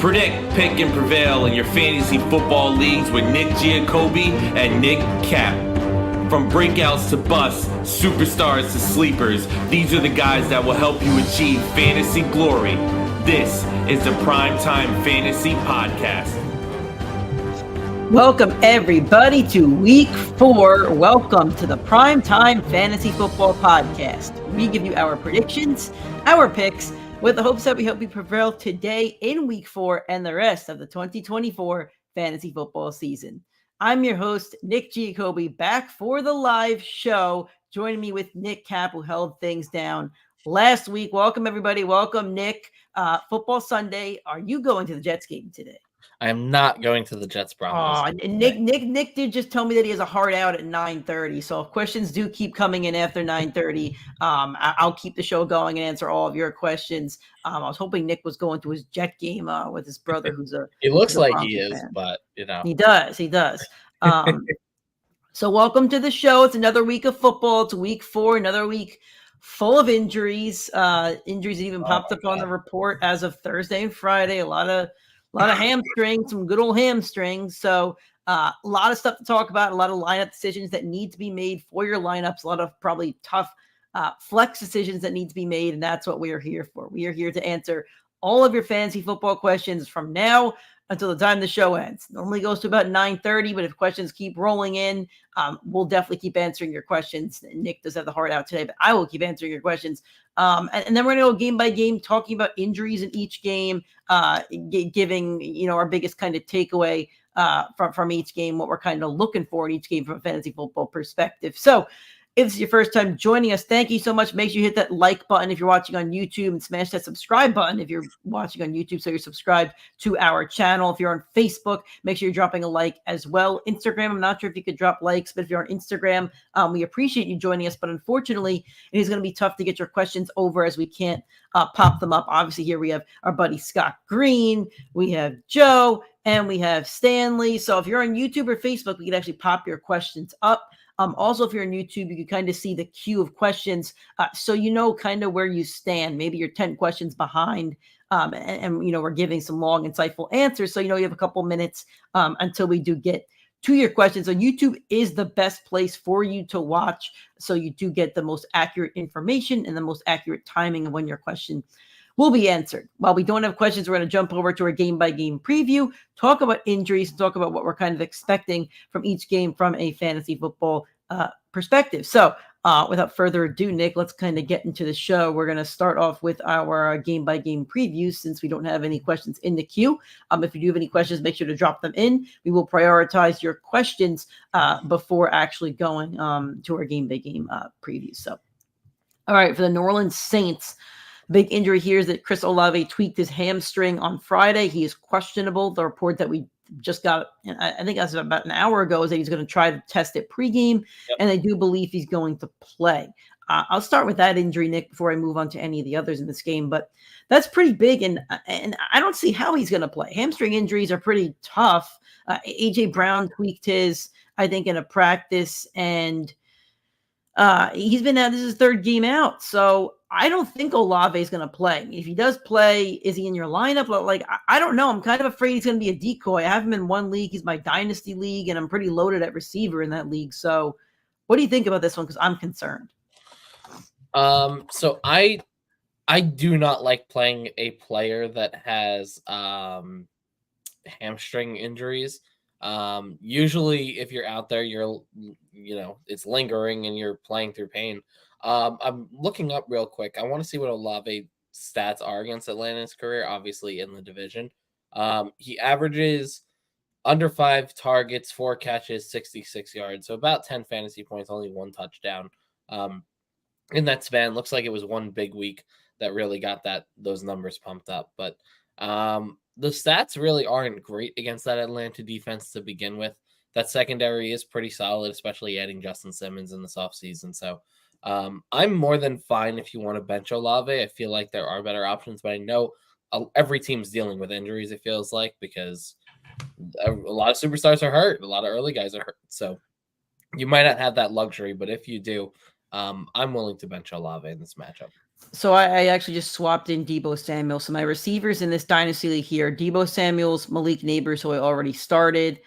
Predict, pick, and prevail in your fantasy football leagues with Nick Giacobbe and Nick Cap. From breakouts to busts, superstars to sleepers, these are the guys that will help you achieve fantasy glory. This is the PrimeTime Fantasy Podcast. Welcome, everybody, to Week 4. Welcome to the PrimeTime Fantasy Football Podcast. We give you our predictions, our picks, with the hopes that we help you prevail today in Week 4 and the rest of the 2024 fantasy football season. I'm your host, Nick Giacobbe, back for the live show. Joining me with Nick Cap, who held things down last week. Welcome, everybody. Welcome, Nick. Football Sunday. Are you going to the Jets game today? I am not going to the Jets Broncos. Oh, Nick did just tell me that he has a hard out at 9:30. So if questions do keep coming in after 9:30, I'll keep the show going and answer all of your questions. I was hoping Nick was going to his Jet game with his brother, who's a. He looks like he Broncos is, fan. but you know he does. So welcome to the show. It's another week of football. It's Week 4, another week full of injuries. Injuries that even popped up on the report as of Thursday and Friday. A lot of hamstrings, some good old hamstrings. So a lot of stuff to talk about, a lot of lineup decisions that need to be made for your lineups, a lot of probably tough flex decisions that need to be made, and that's what we are here for. We are here to answer all of your fantasy football questions from now until the time the show ends. Normally goes to about 9:30, but if questions keep rolling in, we'll definitely keep answering your questions. Nick does have the heart out today, but I will keep answering your questions. And then we're going to go game by game, talking about injuries in each game, giving our biggest kind of takeaway from each game, what we're kind of looking for in each game from a fantasy football perspective. So if this is your first time joining us, thank you so much. Make sure you hit that like button if you're watching on YouTube and smash that subscribe button if you're watching on YouTube so you're subscribed to our channel. If you're on Facebook, make sure you're dropping a like as well. Instagram, I'm not sure if you could drop likes, but if you're on Instagram, we appreciate you joining us. But unfortunately, it is going to be tough to get your questions over as we can't pop them up. Obviously, here we have our buddy Scott Green, we have Joe, and we have Stanley. So if you're on YouTube or Facebook, we can actually pop your questions up. Also, if you're on YouTube, you can kind of see the queue of questions, so you know kind of where you stand. Maybe you're 10 questions behind, and we're giving some long, insightful answers, so you have a couple minutes until we do get to your questions. So YouTube is the best place for you to watch, so you do get the most accurate information and the most accurate timing of when your question will be answered. While we don't have questions, we're going to jump over to our game-by-game preview, talk about injuries, and talk about what we're kind of expecting from each game from a fantasy football perspective. So without further ado, Nick, let's kind of get into the show. We're going to start off with our game-by-game previews since we don't have any questions in the queue. If you do have any questions, make sure to drop them in. We will prioritize your questions before actually going to our game-by-game preview. So, all right, for the New Orleans Saints, big injury here is that Chris Olave tweaked his hamstring on Friday. He is questionable. The report that we just got, I think that's about an hour ago, is that he's going to try to test it pregame, and I do believe he's going to play. I'll start with that injury, Nick, before I move on to any of the others in this game, but that's pretty big, and I don't see how he's going to play. Hamstring injuries are pretty tough. A.J. Brown tweaked his, I think, in a practice, and he's been out. This is his third game out, so I don't think Olave is going to play. If he does play, is he in your lineup? Like, I don't know. I'm kind of afraid he's going to be a decoy. I have him in one league. He's my dynasty league, and I'm pretty loaded at receiver in that league. So what do you think about this one? Because I'm concerned. So I do not like playing a player that has hamstring injuries. Usually if you're out there, it's lingering and you're playing through pain. I'm looking up real quick. I want to see what Olave stats are against Atlanta in his career, obviously in the division. He averages under 5 targets, 4 catches, 66 yards. So about 10 fantasy points, only 1 touchdown. In that span, looks like it was one big week that really got those numbers pumped up. But the stats really aren't great against that Atlanta defense to begin with. That secondary is pretty solid, especially adding Justin Simmons in this offseason. So I'm more than fine if you want to bench Olave. I feel like there are better options, but I know every team's dealing with injuries, it feels like, because a lot of superstars are hurt. A lot of early guys are hurt. So you might not have that luxury, but if you do, I'm willing to bench Olave in this matchup. So I actually just swapped in Deebo Samuel. So my receivers in this dynasty league here, Deebo Samuel's, Malik Neighbors, who I already started.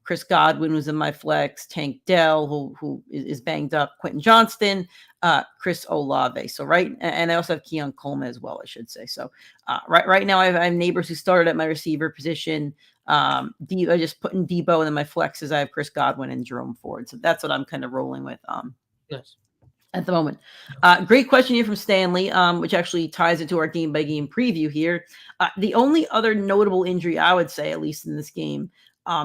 Chris Godwin was in my flex. Tank Dell, who is banged up. Quentin Johnston, Chris Olave. So and I also have Keon Coleman as well, I should say. So right now I have Neighbors who started at my receiver position. I just put in Deebo, and then my flexes I have Chris Godwin and Jerome Ford. So that's what I'm kind of rolling with. Nice. At the moment. Great question here from Stanley, which actually ties into our game-by-game preview here. The only other notable injury, I would say, at least in this game,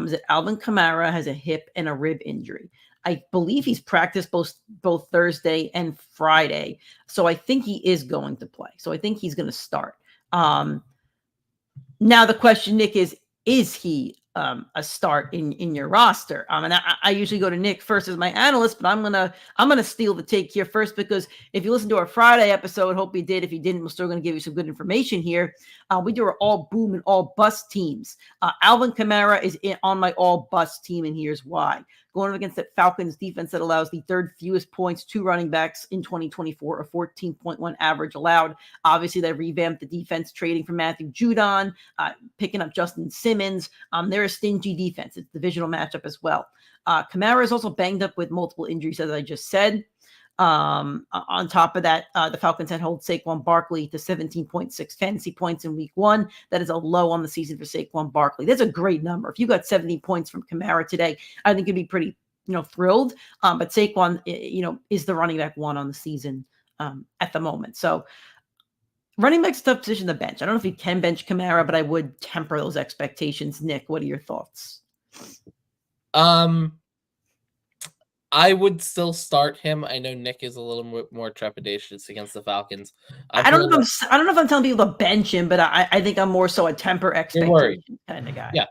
is that Alvin Kamara has a hip and a rib injury. I believe he's practiced both Thursday and Friday, so I think he is going to play. So I think he's going to start. Now the question, Nick, is he a start in your roster? And I usually go to Nick first as my analyst, but I'm gonna steal the take here first, because if you listen to our Friday episode, hope you did. If you didn't, we're still gonna give you some good information here. We do our all boom and all bust teams. Alvin Kamara is on my all bust team, and here's why. Going up against that Falcons defense that allows the third fewest points to running backs in 2024, a 14.1 average allowed. Obviously, they revamped the defense, trading for Matthew Judon, picking up Justin Simmons. They're a stingy defense. It's a divisional matchup as well. Kamara is also banged up with multiple injuries, as I just said. On top of that, the Falcons had held Saquon Barkley to 17.6 fantasy points in week 1. That is a low on the season for Saquon Barkley. That's a great number. If you got 70 points from Kamara today, I think you'd be pretty, thrilled. But Saquon, is the running back 1 on the season at the moment. So running back's a tough position to bench. I don't know if you can bench Kamara, but I would temper those expectations. Nick, what are your thoughts? I would still start him. I know Nick is a little more trepidatious against the Falcons. I don't know if I'm telling people to bench him, but I think I'm more so a temper expectation kind of guy. Yeah.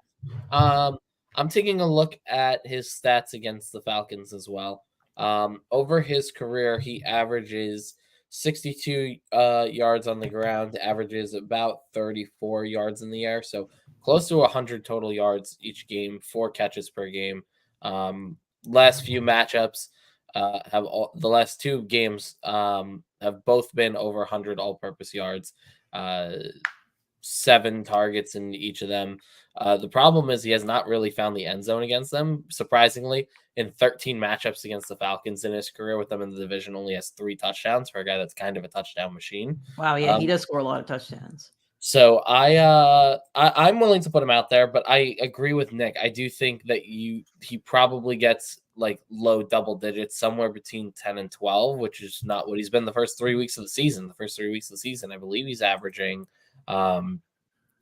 I'm taking a look at his stats against the Falcons as well. Over his career, he averages 62 yards on the ground, averages about 34 yards in the air, so close to 100 total yards each game, 4 catches per game. Last few matchups the last 2 games have both been over 100 all-purpose yards, 7 targets in each of them. The problem is he has not really found the end zone against them. Surprisingly, in 13 matchups against the Falcons in his career with them in the division, only has 3 touchdowns for a guy that's kind of a touchdown machine. Wow, yeah, he does score a lot of touchdowns. So I'm willing to put him out there, but I agree with Nick. I do think that he probably gets like low double digits, somewhere between 10 and 12, which is not what he's been the first 3 weeks of the season. The first 3 weeks of the season, I believe he's averaging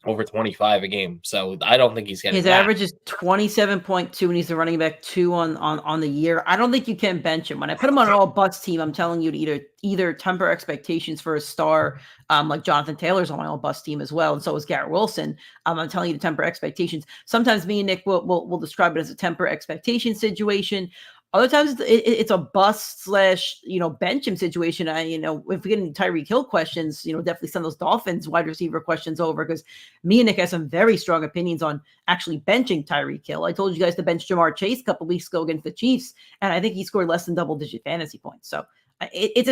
over 25 a game. So I don't think he's getting his average is 27.2, and he's the running back 2 on the year. I don't think you can bench him. When I put him on an all bust team, I'm telling you to either temper expectations for a star, like Jonathan Taylor's on my all bust team as well, and so is Garrett Wilson. I'm telling you to temper expectations. Sometimes me and Nick will describe it as a temper expectation situation. Other times it's a bust / bench him situation. If we get any Tyreek Hill questions, definitely send those Dolphins wide receiver questions over, because me and Nick have some very strong opinions on actually benching Tyreek Hill. I told you guys to bench Jamar Chase a couple weeks ago against the Chiefs, and I think he scored less than double-digit fantasy points. So it is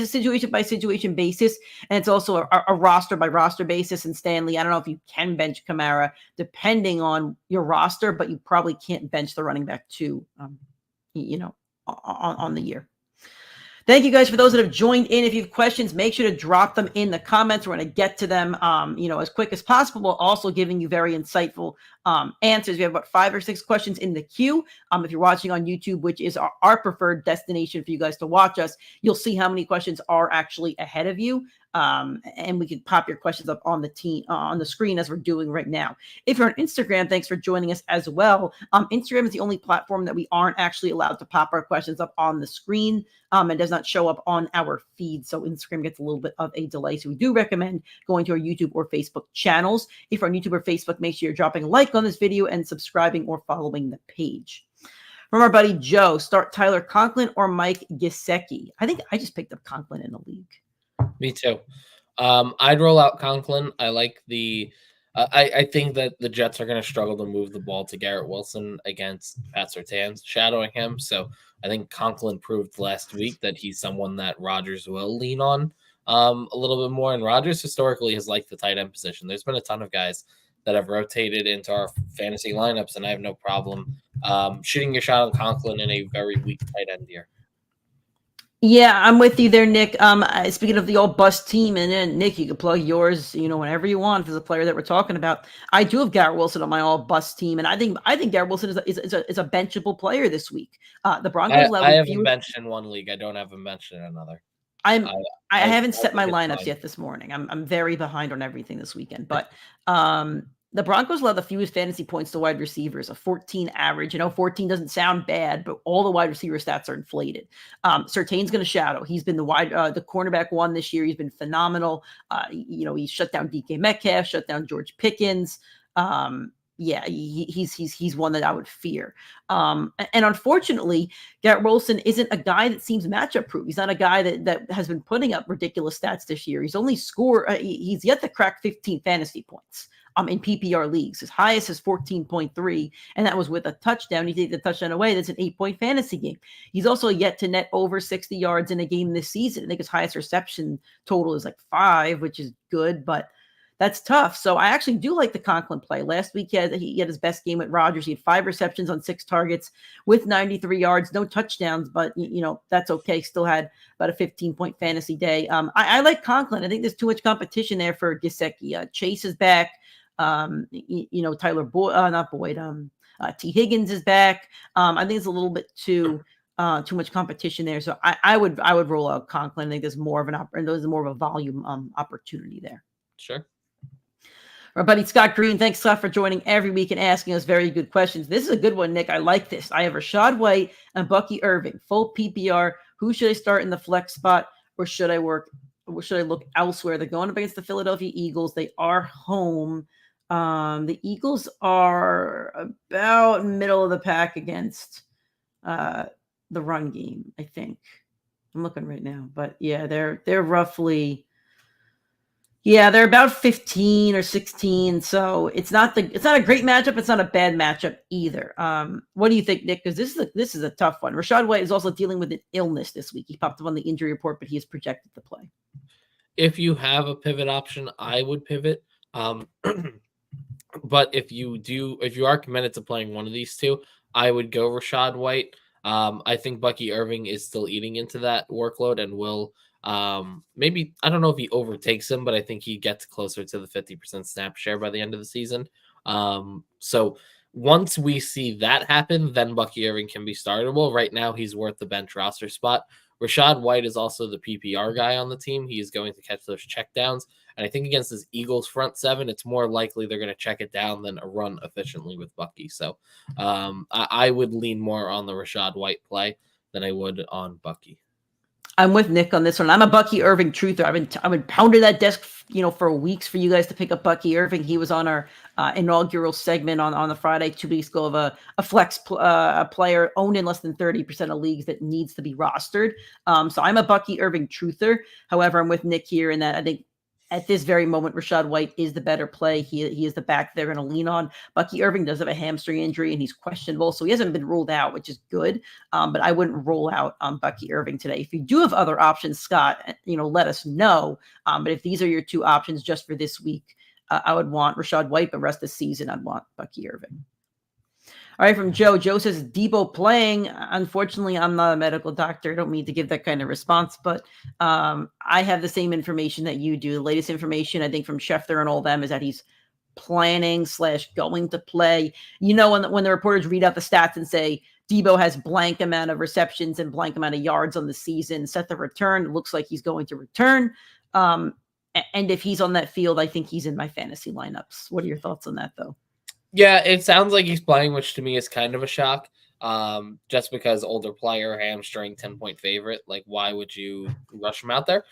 a situation by situation basis, and it's also a roster by roster basis. And Stanley, I don't know if you can bench Kamara depending on your roster, but you probably can't bench the running back 2. On the year. Thank you guys for those that have joined in. If you have questions, make sure to drop them in the comments. We're going to get to them, as quick as possible, while also giving you very insightful answers. We have about 5 or 6 questions in the queue. If you're watching on YouTube, which is our preferred destination for you guys to watch us, you'll see how many questions are actually ahead of you. And we can pop your questions up on the screen as we're doing right now. If you're on Instagram, thanks for joining us as well. Instagram is the only platform that we aren't actually allowed to pop our questions up on the screen. It does not show up on our feed, so Instagram gets a little bit of a delay. So we do recommend going to our YouTube or Facebook channels. If you're on YouTube or Facebook, make sure you're dropping a like on this video and subscribing or following the page. From our buddy Joe, start Tyler Conklin or Mike Gesicki. I think I just picked up Conklin in the league. Me too. I'd roll out Conklin. I like the I think that the Jets are going to struggle to move the ball to Garrett Wilson against Pat Surtain shadowing him. So I think Conklin proved last week that he's someone that Rodgers will lean on a little bit more. And Rodgers historically has liked the tight end position. There's been a ton of guys that have rotated into our fantasy lineups, and I have no problem shooting your shot on Conklin in a very weak tight end here. Yeah, I'm with you there, Nick. Speaking of the old bust team, and then Nick, you can plug yours, whenever you want. If there's a player that we're talking about, I do have Garrett Wilson on my all bust team, and I think Garrett Wilson is a benchable player this week. The Broncos. I have him benched in one league. I don't have him benched in another. I haven't set my lineups yet this morning. I'm very behind on everything this weekend, but the Broncos allow the fewest fantasy points to wide receivers, a 14 average. 14 doesn't sound bad, but all the wide receiver stats are inflated. Surtain's going to shadow. He's been the cornerback one this year. He's been phenomenal. He shut down DK Metcalf, shut down George Pickens. He's one that I would fear. And unfortunately, Garrett Wilson isn't a guy that seems matchup proof. He's not a guy that has been putting up ridiculous stats this year. He's only he's yet to crack 15 fantasy points. In PPR leagues. His highest is 14.3, and that was with a touchdown. You take the touchdown away, that's an 8-point fantasy game. He's also yet to net over 60 yards in a game this season. I think his highest reception total is like 5, which is good, but that's tough. So I actually do like the Conklin play. Last week he had his best game with Rodgers. He had 5 receptions on 6 targets with 93 yards, no touchdowns, but that's okay. Still had about a 15-point fantasy day. I like Conklin. I think there's too much competition there for Gesicki. Chase is back. Tyler Boyd, not Boyd. T. Higgins is back. I think it's a little bit too much competition there. So I would roll out Conklin. I think there's more of a volume opportunity there. Sure. Our buddy Scott Green, thanks Scott for joining every week and asking us very good questions. This is a good one, Nick. I like this. I have Rachaad White and Bucky Irving, full PPR. Who should I start in the flex spot, or should I look elsewhere? They're going up against the Philadelphia Eagles. They are home. The Eagles are about middle of the pack against the run game, I think. I'm looking right now, but yeah, they're roughly, they're about 15 or 16. So it's not a great matchup. It's not a bad matchup either. What do you think, Nick? Because this is a tough one. Rachaad White is also dealing with an illness this week. He popped up on the injury report, but he is projected to play. If you have a pivot option, I would pivot. But if you are committed to playing one of these two, I would go Rachaad White. I think Bucky Irving is still eating into that workload and will maybe, I don't know if he overtakes him, but I think he gets closer to the 50% snap share by the end of the season. So once we see that happen, then Bucky Irving can be startable. Right now, he's worth the bench roster spot. Rachaad White is also the PPR guy on the team. He is going to catch those checkdowns. And I think against this Eagles front seven, it's more likely they're going to check it down than run efficiently with Bucky. So I would lean more on the Rachaad White play than I would on Bucky. I'm with Nick on this one. I'm a Bucky Irving truther. I've been pounding that desk, for weeks for you guys to pick up Bucky Irving. He was on our inaugural segment on the Friday 2 weeks ago of a flex player owned in less than 30% of leagues that needs to be rostered. So I'm a Bucky Irving truther. However, I'm with Nick here in that I think at this very moment, Rachaad White is the better play. He is the back they're going to lean on. Bucky Irving does have a hamstring injury, and he's questionable, so he hasn't been ruled out, which is good. But I wouldn't roll out Bucky Irving today. If you do have other options, Scott, let us know. But if these are your two options just for this week, I would want Rachaad White, but rest of the season, I'd want Bucky Irving. All right, from Joe. Joe says, Debo playing. Unfortunately, I'm not a medical doctor. I don't mean to give that kind of response, but I have the same information that you do. The latest information, I think, from Schefter and all them is that he's planning / going to play. When the reporters read out the stats and say, Debo has blank amount of receptions and blank amount of yards on the season, set the return, it looks like he's going to return. And if he's on that field, I think he's in my fantasy lineups. What are your thoughts on that, though? Yeah, it sounds like he's playing, which to me is kind of a shock. Just because older player, hamstring, 10-point favorite. Like, why would you rush him out there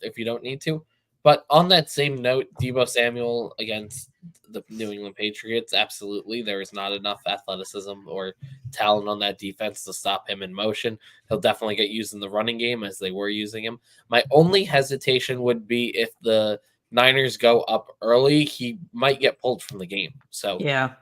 if you don't need to? But on that same note, Deebo Samuel against the New England Patriots, absolutely. There is not enough athleticism or talent on that defense to stop him in motion. He'll definitely get used in the running game as they were using him. My only hesitation would be if the Niners go up early, he might get pulled from the game. So, Yeah.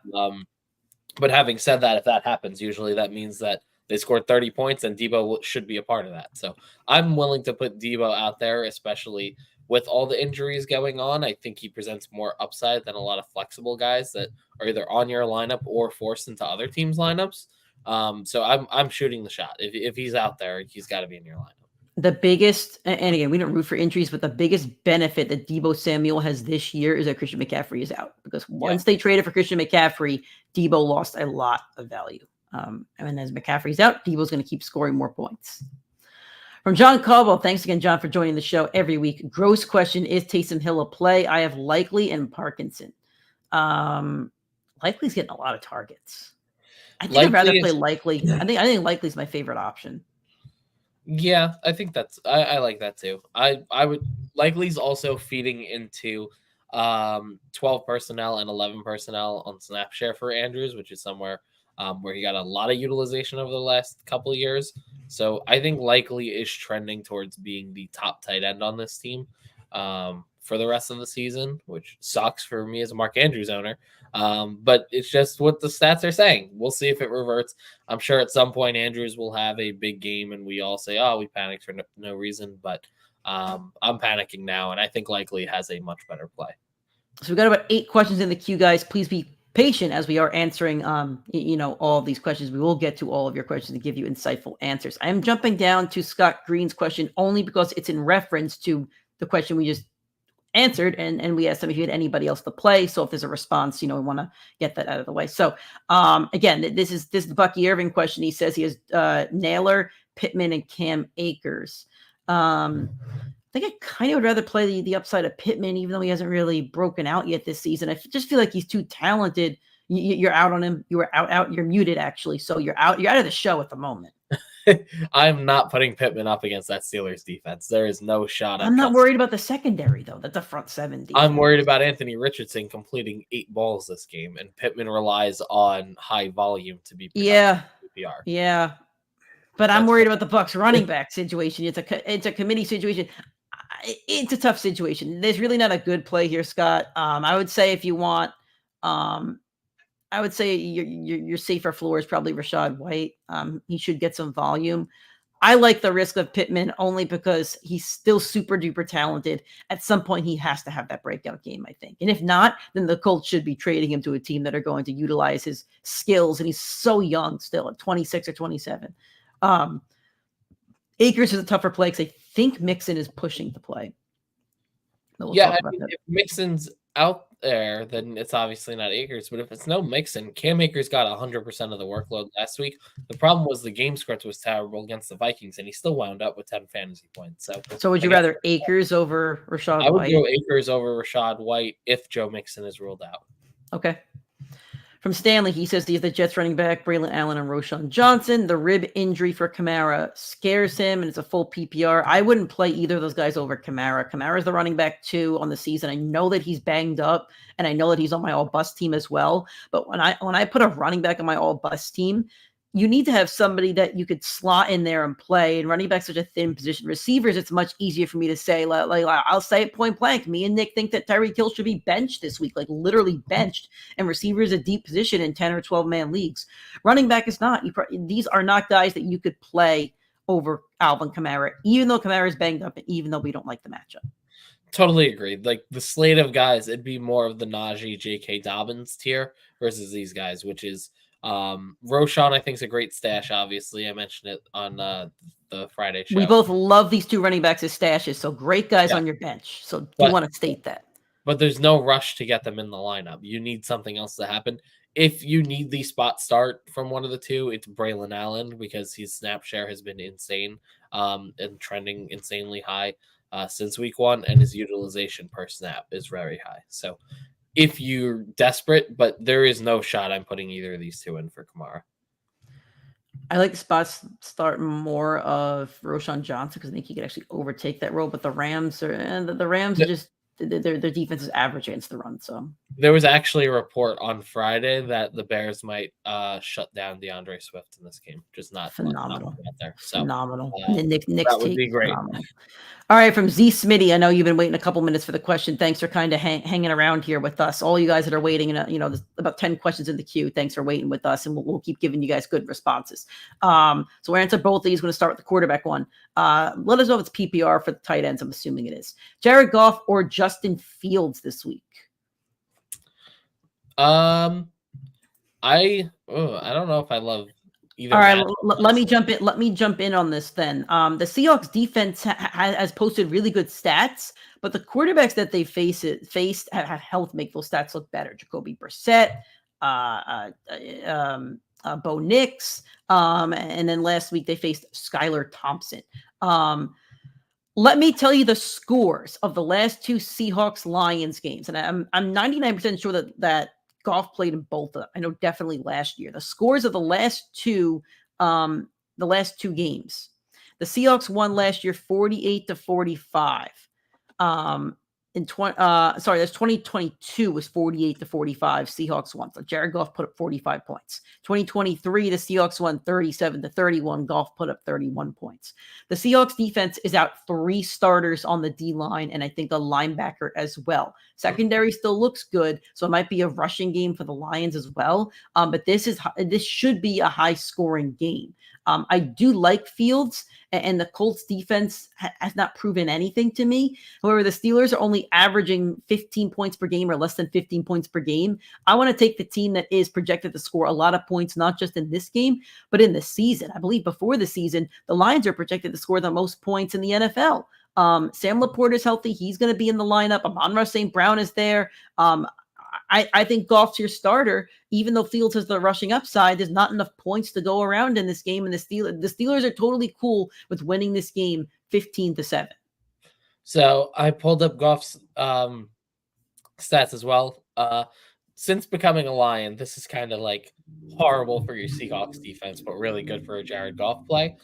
But having said that, if that happens, usually that means that they scored 30 points and Debo should be a part of that. So I'm willing to put Debo out there, especially with all the injuries going on. I think he presents more upside than a lot of flexible guys that are either on your lineup or forced into other teams' lineups. So I'm shooting the shot. If he's out there, he's got to be in your lineup. The biggest, and again, we don't root for injuries, but the biggest benefit that Deebo Samuel has this year is that Christian McCaffrey is out, because once they traded for Christian McCaffrey, Deebo lost a lot of value. And as McCaffrey's out, Deebo's going to keep scoring more points. From John Caldwell, thanks again, John, for joining the show every week. Gross question, is Taysom Hill a play? I have Likely and Parkinson. Likely's getting a lot of targets. I think I'd rather play Likely. I think Likely's my favorite option. Yeah, I think I like that too. I would Likely's also feeding into 12 personnel and 11 personnel on snap share for Andrews, which is somewhere where he got a lot of utilization over the last couple of years. So I think Likely is trending towards being the top tight end on this team for the rest of the season, which sucks for me as a Mark Andrews owner. But it's just what the stats are saying. We'll see if it reverts. I'm sure at some point Andrews will have a big game and we all say, oh, we panicked for no reason. But I'm panicking now, and I think Likely has a much better play. So we've got about 8 questions in the queue, guys. Please be patient as we are answering all of these questions. We will get to all of your questions and give you insightful answers. I am jumping down to Scott Green's question only because it's in reference to the question we just answered, and we asked him if he had anybody else to play. So if there's a response, we want to get that out of the way. So again, this is the Bucky Irving question. He says he has Naylor, Pittman, and Cam Akers. I think I kind of would rather play the upside of Pittman, even though he hasn't really broken out yet this season. I just feel like he's too talented. You're out on him. You were out. You're muted, actually. So you're out of the show at the moment. I'm not putting Pittman up against that Steelers defense. There is no shot. I'm not worried about the secondary, though. That's a front 7 defense. I'm worried about Anthony Richardson completing 8 balls this game, and Pittman relies on high volume to be PPR. Yeah. But I'm worried about the Bucs running back situation. It's a committee situation. It's a tough situation. There's really not a good play here, Scott. I would say if you want, I would say your safer floor is probably Rachaad White. He should get some volume. I like the risk of Pittman only because he's still super duper talented. At some point, he has to have that breakout game, I think. And if not, then the Colts should be trading him to a team that are going to utilize his skills. And he's so young still at 26 or 27. Akers is a tougher play because I think Mixon is pushing to play. If Mixon's out there, then it's obviously not Akers. But if it's no Mixon, Cam Akers got 100% of the workload last week. The problem was the game script was terrible against the Vikings, and he still wound up with 10 fantasy points. So would you rather Akers over Rachaad White? I would go Akers over Rachaad White if Joe Mixon is ruled out. Okay. From Stanley, he says he has the Jets running back, Braylon Allen and Roschon Johnson. The rib injury for Kamara scares him, and it's a full PPR. I wouldn't play either of those guys over Kamara. Kamara's the running back 2 on the season. I know that he's banged up, and I know that he's on my all-bust team as well. But when I put a running back on my all-bust team, you need to have somebody that you could slot in there and play. And running back's such a thin position. Receivers, it's much easier for me to say, like I'll say it point blank. Me and Nick think that Tyreek Hill should be benched this week, like literally benched. And receiver is a deep position in 10 or 12-man leagues. Running back is not. These are not guys that you could play over Alvin Kamara, even though Kamara is banged up and even though we don't like the matchup. Totally agreed. Like the slate of guys, it'd be more of the Najee, J.K. Dobbins tier versus these guys, which is Roschon, I think, is a great stash. Obviously, I mentioned it on the Friday show. We both love these 2 running backs as stashes, so great guys on your bench. So do want to state that. But there's no rush to get them in the lineup. You need something else to happen. If you need the spot start from one of the 2, it's Braylon Allen because his snap share has been insane and trending insanely high since week 1, and his utilization per snap is very high. So if you're desperate, but there is no shot I'm putting either of these 2 in for Kamara. I like the spots start more of Roschon Johnson because I think he could actually overtake that role. But the Rams are just their defense is average against the run. So there was actually a report on Friday that the Bears might shut down DeAndre Swift in this game. Just not phenomenal out there. So, phenomenal. Nick's that would take be great. phenomenal. All right, from Z Smitty, I know you've been waiting a couple minutes for the question. Thanks for kind of hanging around here with us. All you guys that are waiting, there's about 10 questions in the queue. Thanks for waiting with us, and we'll keep giving you guys good responses. So we'll answer both of these. Going to start with the quarterback one. Let us know if it's PPR for the tight ends. I'm assuming it is. Jared Goff or Justin Fields this week? I don't know if I love either. All right, let me jump in. Let me jump in on this then. The Seahawks defense has posted really good stats, but the quarterbacks that they faced have helped make those stats look better. Jacoby Brissett, Bo Nix, and then last week they faced Skylar Thompson. Let me tell you the scores of the last two Seahawks-Lions games, and I'm 99% sure that Goff played in both of them. I know definitely last year. The scores of the last two games. The Seahawks won last year 48-45. That's 2022 was 48-45. Seahawks won. So Jared Goff put up 45 points. 2023, the Seahawks won 37-31. Goff put up 31 points. The Seahawks defense is out 3 starters on the D line, and I think a linebacker as well. Secondary still looks good, so it might be a rushing game for the Lions as well. But this should be a high scoring game. I do like Fields, and the Colts defense has not proven anything to me. However, the Steelers are only averaging 15 points per game or less than 15 points per game. I want to take the team that is projected to score a lot of points, not just in this game, but in the season. I believe before the season, the Lions are projected to score the most points in the NFL. Sam Laporte is healthy. He's going to be in the lineup. Amon-Ra St. Brown is there. I think Goff's your starter, even though Fields has the rushing upside. There's not enough points to go around in this game, and the Steelers are totally cool with winning this game 15-7. So I pulled up Goff's stats as well. Since becoming a Lion, this is kind of like horrible for your Seahawks defense, but really good for a Jared Goff play.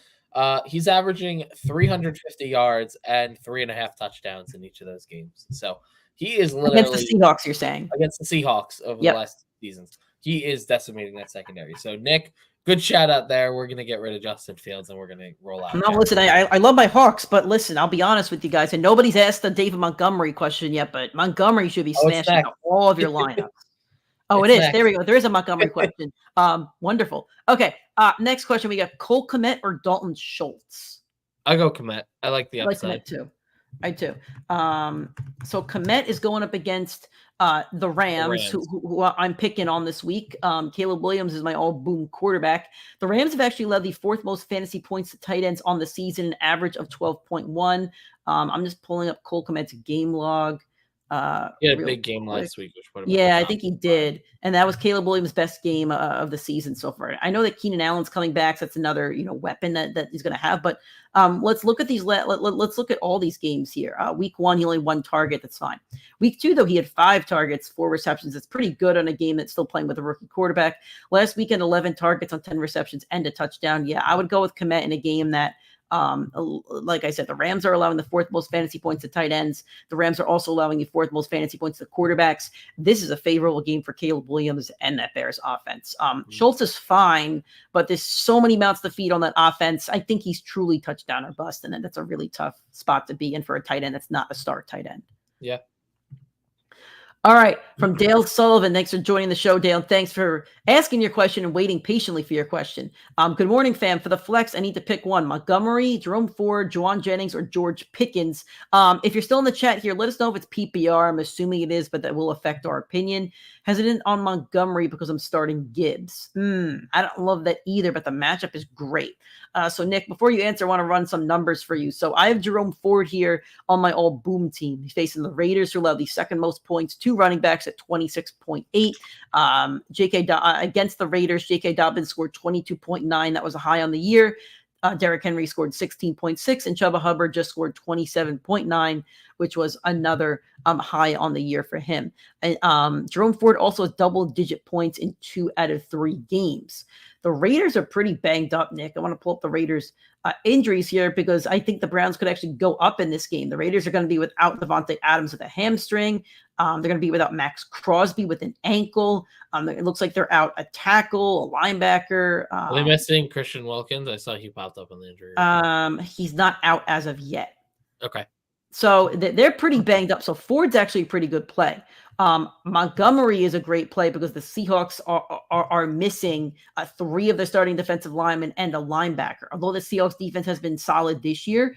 He's averaging 350 yards and 3.5 touchdowns in each of those games. So he is literally against the Seahawks. You're saying against the Seahawks over the last seasons. He is decimating that secondary. So Nick, good shout out there. We're gonna get rid of Justin Fields and we're gonna roll out. No, listen, I love my Hawks, but listen, I'll be honest with you guys, and nobody's asked the David Montgomery question yet, but Montgomery should be smashing out all of your lineups. Oh, it is. Next. There we go. There is a Montgomery question. Wonderful. Okay. Next question. We got Cole Kmet or Dalton Schultz. I go Kmet. I like the upside. I like Kmet too. I do. So Kmet is going up against the Rams. Who I'm picking on this week. Caleb Williams is my all-boom quarterback. The Rams have actually led the 4th most fantasy points to tight ends on the season, an average of 12.1. I'm just pulling up Cole Kmet's game log. He had a big game last week. I think he did. And that was Caleb Williams' best game of the season so far. I know that Keenan Allen's coming back. So that's another, weapon that he's going to have. But let's look at these. Let's look at all these games here. Week 1, he only 1 target. That's fine. Week 2, though, he had 5 targets, 4 receptions. That's pretty good on a game that's still playing with a rookie quarterback. Last weekend, 11 targets on 10 receptions and a touchdown. Yeah, I would go with Kmet in a game that, like I said, the Rams are allowing the 4th most fantasy points to tight ends. The Rams are also allowing the 4th most fantasy points to quarterbacks. This is a favorable game for Caleb Williams and that Bears offense. Schultz is fine, but there's so many mouths to feed on that offense. I think he's truly touchdown or bust, and that's a really tough spot to be in for a tight end that's not a star tight end. Yeah. All right. From Dale Sullivan. Thanks for joining the show, Dale. Thanks for asking your question and waiting patiently for your question. Good morning, fam. For the flex, I need to pick one. Montgomery, Jerome Ford, Juwan Jennings, or George Pickens. If you're still in the chat here, let us know if it's PPR. I'm assuming it is, but that will affect our opinion. Hesitant on Montgomery because I'm starting Gibbs. I don't love that either, but the matchup is great. So, Nick, before you answer, I want to run some numbers for you. So I have Jerome Ford here on my all-boom team. He's facing the Raiders, who allow the 2nd most points, 2 running backs at 26.8. Against the Raiders, J.K. Dobbins scored 22.9. That was a high on the year. Derrick Henry scored 16.6, and Chuba Hubbard just scored 27.9, which was another high on the year for him. And Jerome Ford also has double-digit points in 2 out of 3 games. The Raiders are pretty banged up, Nick. I want to pull up the Raiders injuries here because I think the Browns could actually go up in this game. The Raiders are going to be without Devontae Adams with a hamstring. They're going to be without Max Crosby with an ankle. It looks like they're out a tackle, a linebacker. Are they missing Christian Wilkins? I saw he popped up in the injury. He's not out as of yet. Okay. So they're pretty banged up. So Ford's actually a pretty good play. Montgomery is a great play because the Seahawks are missing 3 of their starting defensive linemen and a linebacker. Although the Seahawks defense has been solid this year,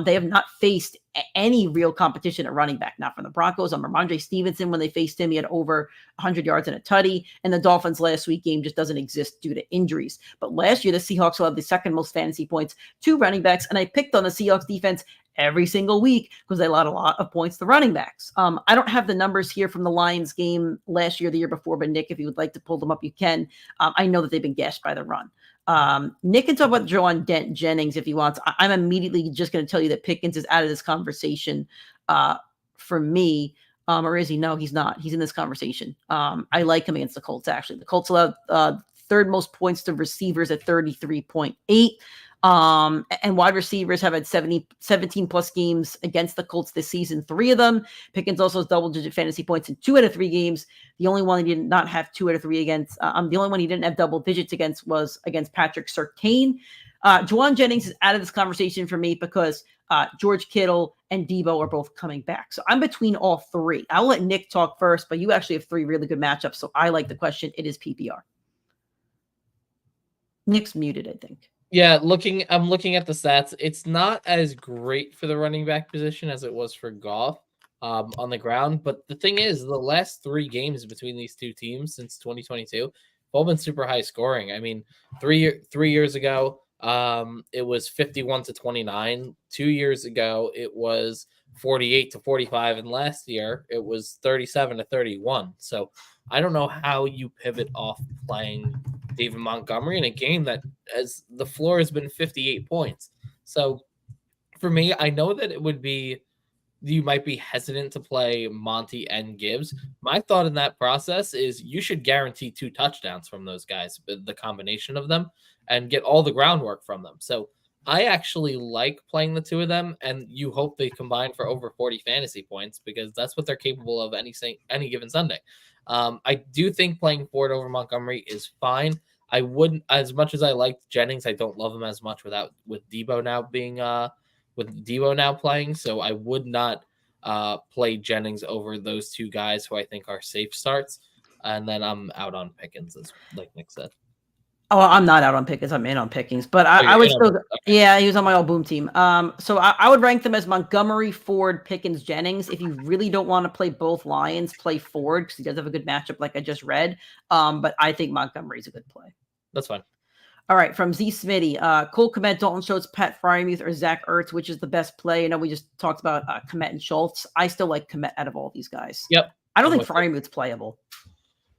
they have not faced any real competition at running back. Not from the Broncos. Ramondre Stevenson, when they faced him, he had over 100 yards and a tutty. And the Dolphins last week game just doesn't exist due to injuries. But last year, the Seahawks will have the second most fantasy points to running backs. And I picked on the Seahawks defense every single week because they allowed a lot of points to running backs. I don't have the numbers here from the Lions game last year, the year before, but Nick, if you would like to pull them up, you can. I know that they've been gashed by the run. Nick can talk about Jawan Jennings if he wants. I'm immediately just going to tell you that Pickens is out of this conversation for me. Or is he? No, he's not. He's in this conversation. I like him against the Colts, actually. The Colts allowed third most points to receivers at 33.8. And wide receivers have had 17 plus games against the Colts this season, 3 of them. Pickens also has double-digit fantasy points in 2 out of 3 games. The only one he did not have 2 out of 3 against, the only one he didn't have double digits against was against Patrick Surtain. Jawan Jennings is out of this conversation for me because George Kittle and Debo are both coming back. So I'm between all 3. I'll let Nick talk first, but you actually have 3 really good matchups. So I like the question. It is PPR. Nick's muted, I think. Yeah, I'm looking at the stats. It's not as great for the running back position as it was for Goff on the ground. But the thing is, the last 3 games between these two teams since 2022 have all been super high scoring. I mean, 3 years ago, it was 51-29. 2 years ago, it was 48-45, and last year it was 37-31. So I don't know how you pivot off playing David Montgomery in a game that, as the floor has been 58 points. So for me, I know that you might be hesitant to play Monty and Gibbs. My thought in that process is you should guarantee 2 touchdowns from those guys, the combination of them, and get all the groundwork from them. So I actually like playing the 2 of them, and you hope they combine for over 40 fantasy points because that's what they're capable of any given Sunday. I do think playing Ford over Montgomery is fine. I wouldn't, as much as I liked Jennings, I don't love him as much with Debo now playing. So I would not play Jennings over those 2 guys who I think are safe starts. And then I'm out on Pickens, as like Nick said. Oh, I'm not out on Pickens. I'm in on Pickens, but I would still. Okay. Yeah, he was on my all boom team. So I would rank them as Montgomery, Ford, Pickens, Jennings. If you really don't want to play both Lions, play Ford because he does have a good matchup, like I just read. But I think Montgomery's a good play. That's fine. All right, from Z Smitty, Cole Kmet, Dalton Schultz, Pat Fryermuth, or Zach Ertz, which is the best play? I know we just talked about Kmet and Schultz. I still like Kmet out of all these guys. Yep. I don't think Fryermuth's playable.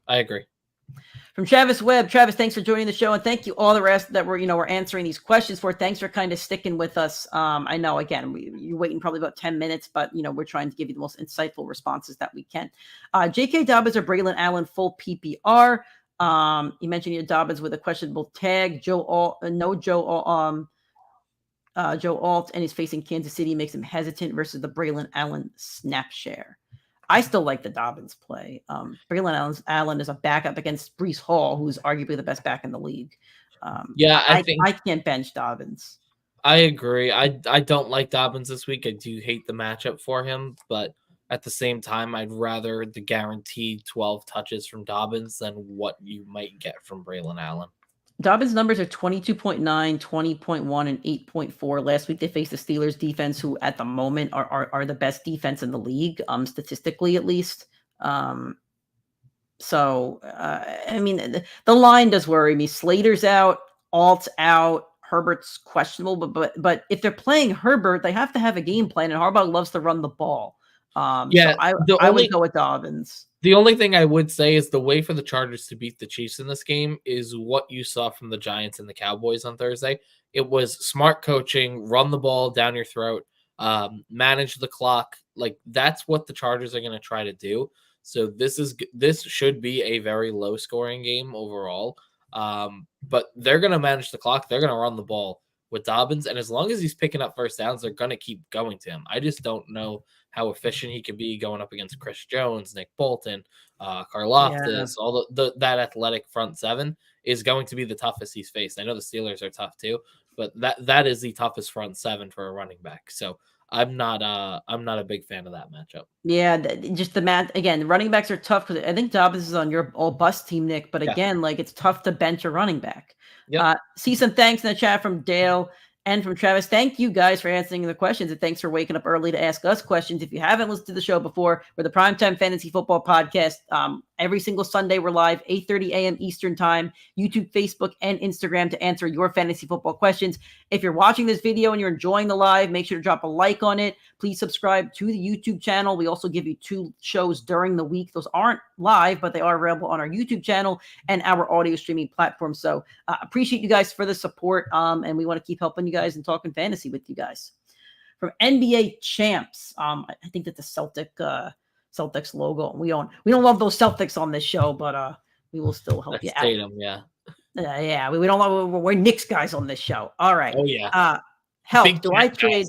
I agree. From Travis Webb, Travis, thanks for joining the show, and thank you all the rest that we're answering these questions for. Thanks for kind of sticking with us. I know, again, you're waiting probably about 10 minutes, but we're trying to give you the most insightful responses that we can. J.K. Dobbins or Braylon Allen, full PPR. You mentioned your Dobbins with a questionable tag. Joe Alt, and he's facing Kansas City, makes him hesitant versus the Braylon Allen snap share. I still like the Dobbins play. Braylon Allen is a backup against Breece Hall, who's arguably the best back in the league. I think I can't bench Dobbins. I agree. I don't like Dobbins this week. I do hate the matchup for him, but at the same time, I'd rather the guaranteed 12 touches from Dobbins than what you might get from Braylon Allen. Dobbins' numbers are 22.9, 20.1, and 8.4. Last week, they faced the Steelers defense, who at the moment are the best defense in the league, statistically at least. The line does worry me. Slater's out, Alt's out, Herbert's questionable, but if they're playing Herbert, they have to have a game plan, and Harbaugh loves to run the ball. I would go with Dobbins. The only thing I would say is the way for the Chargers to beat the Chiefs in this game is what you saw from the Giants and the Cowboys on Thursday. It was smart coaching, run the ball down your throat, manage the clock. Like, that's what the Chargers are going to try to do. So this should be a very low scoring game overall. But they're going to manage the clock. They're going to run the ball with Dobbins. And as long as he's picking up first downs, they're going to keep going to him. I just don't know how efficient he can be going up against Chris Jones, Nick Bolton, Karlaftis, all that athletic front seven is going to be the toughest he's faced. I know the Steelers are tough too, but that is the toughest front seven for a running back. So I'm not a big fan of that matchup. Yeah, just the match again. Running backs are tough because I think Dobbins is on your all bust team, Nick. But again, like it's tough to bench a running back. Yep. See some thanks in the chat from Dale and from Travis. Thank you guys for answering the questions, and thanks for waking up early to ask us questions. If you haven't listened to the show before, we're the Primetime Fantasy Football Podcast. Every single Sunday we're live, 8:30 a.m. Eastern Time, YouTube, Facebook, and Instagram to answer your fantasy football questions. If you're watching this video and you're enjoying the live, make sure to drop a like on it. Please subscribe to the YouTube channel. We also give you 2 shows during the week. Those aren't live, but they are available on our YouTube channel and our audio streaming platform. So appreciate you guys for the support, and we want to keep helping you guys and talking fantasy with you guys. From NBA Champs, I think that's the Celtics logo. We don't love those Celtics on this show, but we will still help you out. Tatum, yeah. Yeah, we don't love. We're Knicks guys on this show. All right. Oh yeah. Help. Do I trade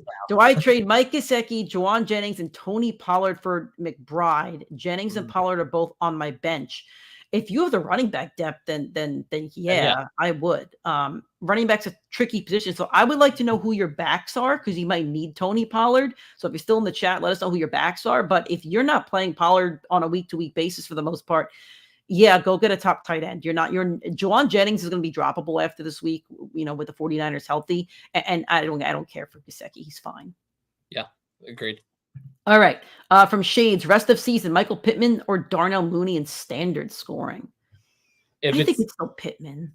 Mike Gesicki, Juwan Jennings, and Tony Pollard for McBride? Jennings and Pollard are both on my bench. If you have the running back depth, then yeah, I would. Running back's a tricky position, so I would like to know who your backs are because you might need Tony Pollard. So if you're still in the chat, let us know who your backs are. But if you're not playing Pollard on a week-to-week basis for the most part, yeah, go get a top tight end. Juwan Jennings is going to be droppable after this week, with the 49ers healthy. And I don't care for Gesicki. He's fine. Yeah, agreed. All right. From Shades, rest of season, Michael Pittman or Darnell Mooney in standard scoring? I think it's still Pittman.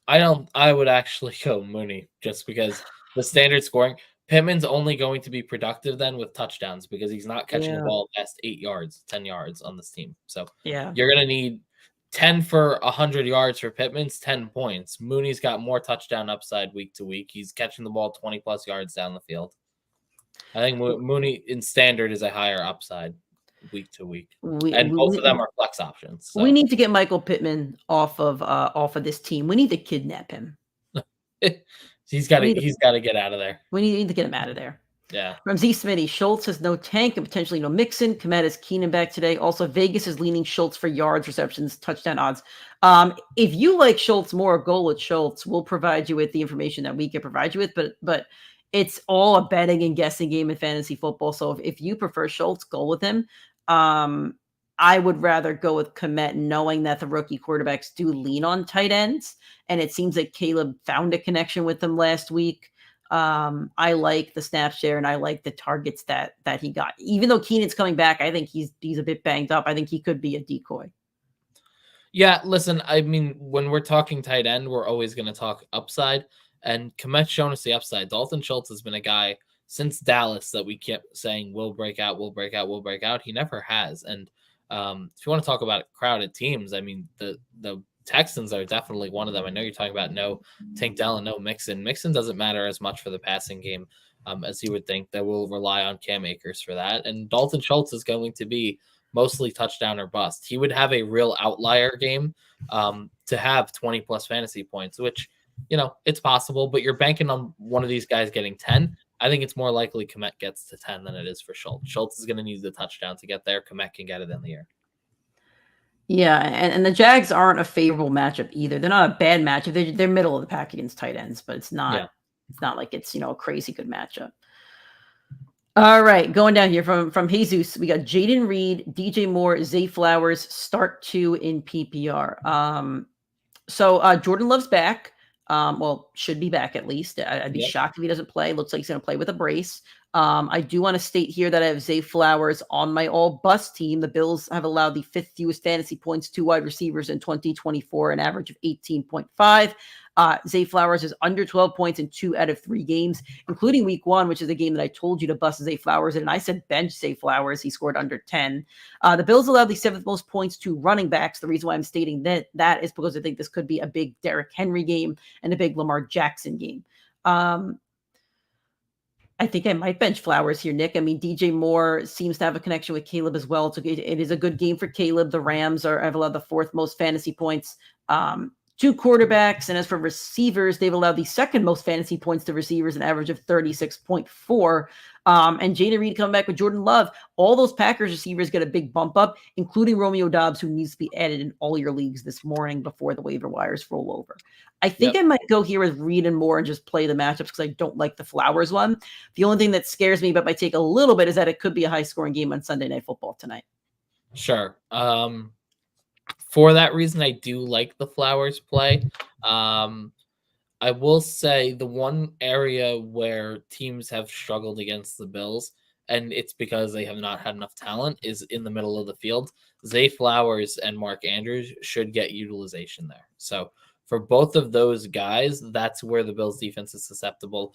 I would actually go Mooney just because the standard scoring. Pittman's only going to be productive then with touchdowns because he's not catching the ball past 8 yards, 10 yards on this team. So you're going to need 10 for 100 yards for Pittman's 10 points. Mooney's got more touchdown upside week to week. He's catching the ball 20 plus yards down the field. I think Mooney in standard is a higher upside week to week. Both of them are flex options. So. We need to get Michael Pittman off of this team. We need to kidnap him. He's got to get out of there. We need to get him out of there. Yeah. From Z Smitty, Schultz has no Tank and potentially no Mixon. Komet has Keenan back today. Also, Vegas is leaning Schultz for yards, receptions, touchdown odds. If you like Schultz more, go with Schultz. We'll provide you with the information that we can provide you with, but it's all a betting and guessing game in fantasy football. So if you prefer Schultz, go with him. I would rather go with Komet, knowing that the rookie quarterbacks do lean on tight ends. And it seems like Caleb found a connection with them last week. I like the snap share and I like the targets that he got. Even though Keenan's coming back, I think he's a bit banged up. I think he could be a decoy. Yeah, listen, I mean, when we're talking tight end, we're always going to talk upside. And Komet's shown us the upside. Dalton Schultz has been a guy since Dallas that we kept saying will break out, will break out, will break out. He never has. And if you want to talk about crowded teams, I mean, the Texans are definitely one of them. I know you're talking about no Tank Dell and no Mixon. Mixon doesn't matter as much for the passing game as you would think. That will rely on Cam Akers for that. And Dalton Schultz is going to be mostly touchdown or bust. He would have a real outlier game to have 20 plus fantasy points, which, it's possible, but you're banking on one of these guys getting 10. I think it's more likely Komet gets to 10 than it is for Schultz. Schultz is going to need the touchdown to get there. Komet can get it in the air. Yeah, and the Jags aren't a favorable matchup either. They're not a bad matchup. They're middle of the pack against tight ends, but it's not. Yeah. It's not like it's a crazy good matchup. All right, going down here from Jesus, we got Jaden Reed, DJ Moore, Zay Flowers, start 2 in PPR. So Jordan Love's back. Should be back at least. I'd be shocked if he doesn't play. Looks like he's going to play with a brace. I do want to state here that I have Zay Flowers on my all-bust team. The Bills have allowed the 5th fewest fantasy points to wide receivers in 2024, an average of 18.5. Zay Flowers is under 12 points in 2 out of 3 games, including week 1, which is a game that I told you to bust Zay Flowers in. And I said bench Zay Flowers. He scored under 10. The Bills allowed the 7th most points to running backs. The reason why I'm stating that is because I think this could be a big Derrick Henry game and a big Lamar Jackson game. I think I might bench Flowers here, Nick. I mean, DJ Moore seems to have a connection with Caleb as well. It is a good game for Caleb. The Rams have allowed the 4th most fantasy points 2 quarterbacks. And as for receivers, they've allowed the second most fantasy points to receivers, an average of 36.4. And Jaden Reed coming back with Jordan Love. All those Packers receivers get a big bump up, including Romeo Doubs, who needs to be added in all your leagues this morning before the waiver wires roll over. I think I might go here with Reed and Moore and just play the matchups because I don't like the Flowers one. The only thing that scares me about my take a little bit is that it could be a high-scoring game on Sunday Night Football tonight. Sure. For that reason, I do like the Flowers play. I will say the one area where teams have struggled against the Bills, and it's because they have not had enough talent, is in the middle of the field. Zay Flowers and Mark Andrews should get utilization there. So for both of those guys, that's where the Bills defense is susceptible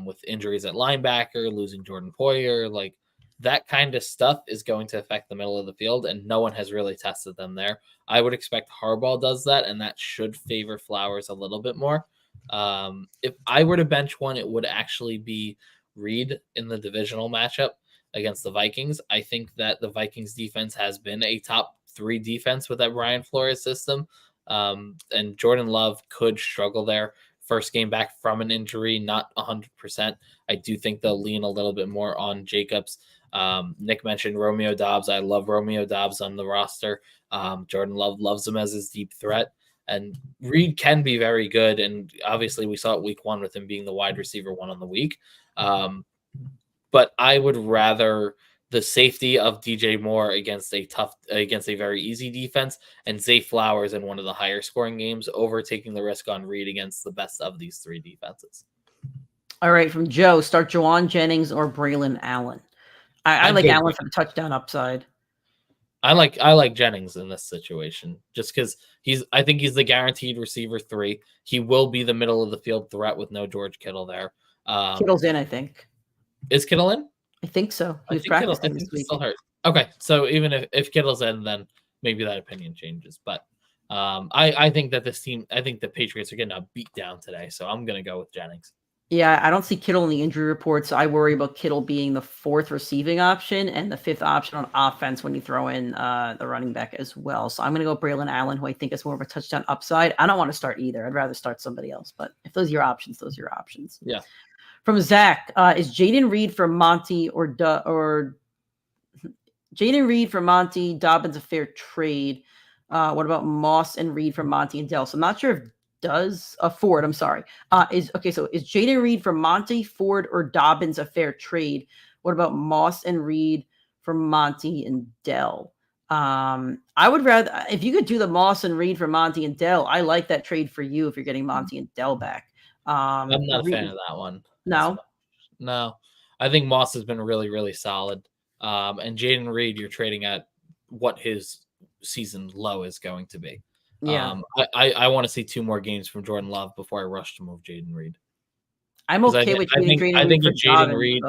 with injuries at linebacker, losing Jordan Poyer, like that kind of stuff is going to affect the middle of the field, and no one has really tested them there. I would expect Harbaugh does that, and that should favor Flowers a little bit more. If I were to bench one, it would actually be Reed in the divisional matchup against the Vikings. I think that the Vikings defense has been a top 3 defense with that Brian Flores system, and Jordan Love could struggle there. First game back from an injury, not 100%. I do think they'll lean a little bit more on Jacobs. Nick mentioned Romeo Doubs. I love Romeo Doubs on the roster. Jordan Love loves him as his deep threat. And Reed can be very good. And obviously we saw it week 1 with him being the wide receiver 1 on the week. But I would rather the safety of DJ Moore against a very easy defense and Zay Flowers in one of the higher scoring games over taking the risk on Reed against the best of these 3 defenses. All right, from Joe, start Juwan Jennings or Braylon Allen. I like Allen for the touchdown upside. I like Jennings in this situation just because I think he's the guaranteed receiver 3. He will be the middle of the field threat with no George Kittle there. Kittle's in, I think. Is Kittle in? I think so. He was practicing this week. Still hurt. Okay, so even if Kittle's in, then maybe that opinion changes. But I think that this team, I think the Patriots are getting a beat down today, so I'm going to go with Jennings. Yeah, I don't see Kittle in the injury report, so I worry about Kittle being the 4th receiving option and the 5th option on offense when you throw in the running back as well. So I'm going to go Braylon Allen, who I think is more of a touchdown upside. I don't want to start either. I'd rather start somebody else. But if those are your options, those are your options. Yeah. From Zach, is Jaden Reed for Monty or Jaden Reed for Monty Dobbins a fair trade? What about Moss and Reed for Monty and Dell? So I'm not sure if Ford, I'm sorry. So is Jaden Reed for Monty, Ford, or Dobbins a fair trade? What about Moss and Reed for Monty and Dell? I would rather, if you could do the Moss and Reed for Monty and Dell, I like that trade for you if you're getting Monty and Dell back. I'm not a fan of that one. No. I think Moss has been really, really solid. And Jaden Reed, you're trading at what his season low is going to be. Yeah. I want to see 2 more games from Jordan Love before I rush to move Jaden Reed. I'm okay with Jaden Reed.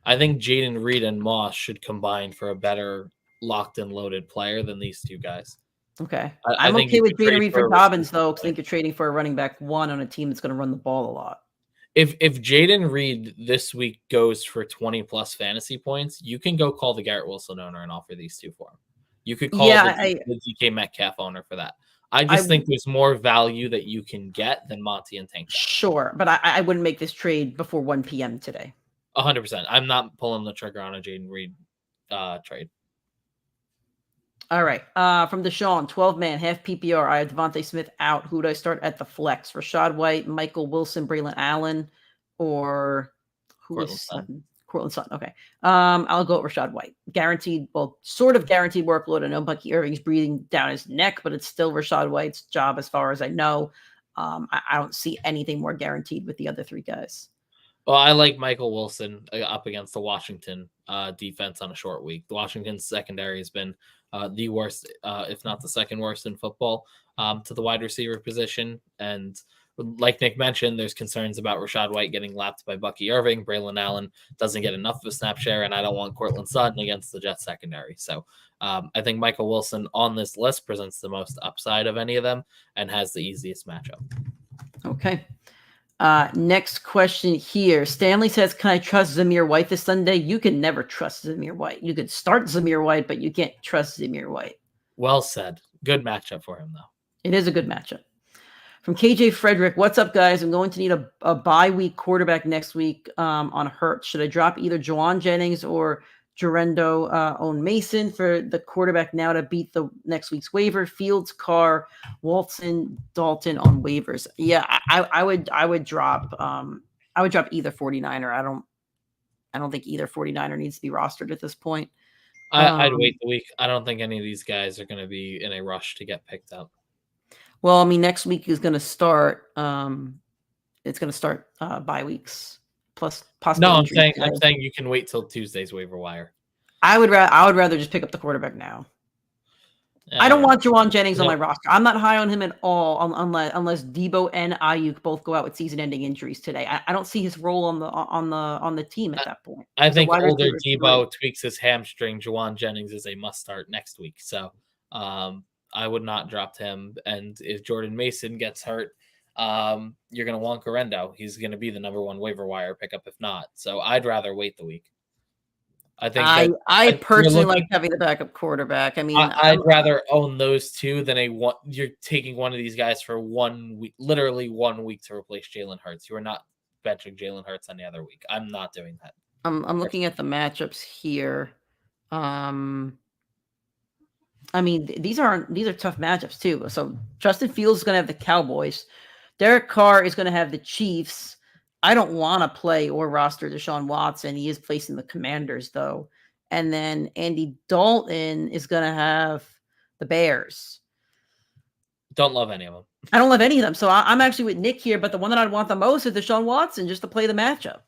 I think Jaden Reed and Moss should combine for a better locked and loaded player than these 2 guys. Okay. I'm okay with Jaden Reed for Dobbins, though, because I think you're trading for a running back 1 on a team that's going to run the ball a lot. If Jaden Reed this week goes for 20 plus fantasy points, you can go call the Garrett Wilson owner and offer these 2 for him. You could call the DK Metcalf owner for that. I think there's more value that you can get than Monty and Tank. Sure, but I wouldn't make this trade before 1 p.m. today. 100%. I'm not pulling the trigger on a Jaden Reed trade. All right. From Deshaun, 12-man, half PPR. I have Devontae Smith out. Who do I start at the flex? Rashad White, Michael Wilson, Braylon Allen, or who is Sutton? Cortland Sutton. Okay. I'll go with Rashad White. Guaranteed, sort of guaranteed workload. I know Bucky Irving's breathing down his neck, but it's still Rashad White's job as far as I know. I don't see anything more guaranteed with the other 3 guys. Well, I like Michael Wilson up against the Washington defense on a short week. The Washington secondary has been the worst, if not the second worst in football to the wide receiver position. And like Nick mentioned, there's concerns about Rashad White getting lapped by Bucky Irving. Braylon Allen doesn't get enough of a snap share, and I don't want Cortland Sutton against the Jets secondary. So I think Michael Wilson on this list presents the most upside of any of them and has the easiest matchup. Okay. Next question here. Stanley says, can I trust Zamir White this Sunday? You can never trust Zamir White. You could start Zamir White, but you can't trust Zamir White. Well said. Good matchup for him, though. It is a good matchup. From KJ Frederick, what's up, guys? I'm going to need a bye week quarterback next week on Hurts. Should I drop either Juwan Jennings or Jorendo on Mason for the quarterback now to beat the next week's waiver? Fields, Carr, Walton, Dalton on waivers. Yeah, I would drop either 49er. I don't think either 49er needs to be rostered at this point. I'd wait the week. I don't think any of these guys are going to be in a rush to get picked up. Well, I mean, next week is going to start. It's going to start bye weeks plus possible. No, I'm saying you can wait till Tuesday's waiver wire. I would rather just pick up the quarterback now. I don't want Juwan Jennings on my roster. I'm not high on him at all unless Debo and Ayuk both go out with season-ending injuries today. I don't see his role on the team at that point. I think older Debo tweaks his hamstring. Juwan Jennings is a must-start next week. So I would not drop him. And if Jordan Mason gets hurt, you're going to want Correndo. He's going to be the number one waiver wire pickup if not. So I'd rather wait the week. I think I personally like having the backup quarterback. I mean, I'd rather own those two than you're taking one of these guys for 1 week, literally 1 week to replace Jalen Hurts. You are not benching Jalen Hurts any other week. I'm not doing that. I'm looking at the matchups here. I mean, these are tough matchups too. So Justin Fields is going to have the Cowboys. Derek Carr is going to have the Chiefs. I don't want to play or roster Deshaun Watson. He is facing the Commanders, though. And then Andy Dalton is going to have the Bears. Don't love any of them. I don't love any of them. So I'm actually with Nick here, but the one that I'd want the most is Deshaun Watson just to play the matchup.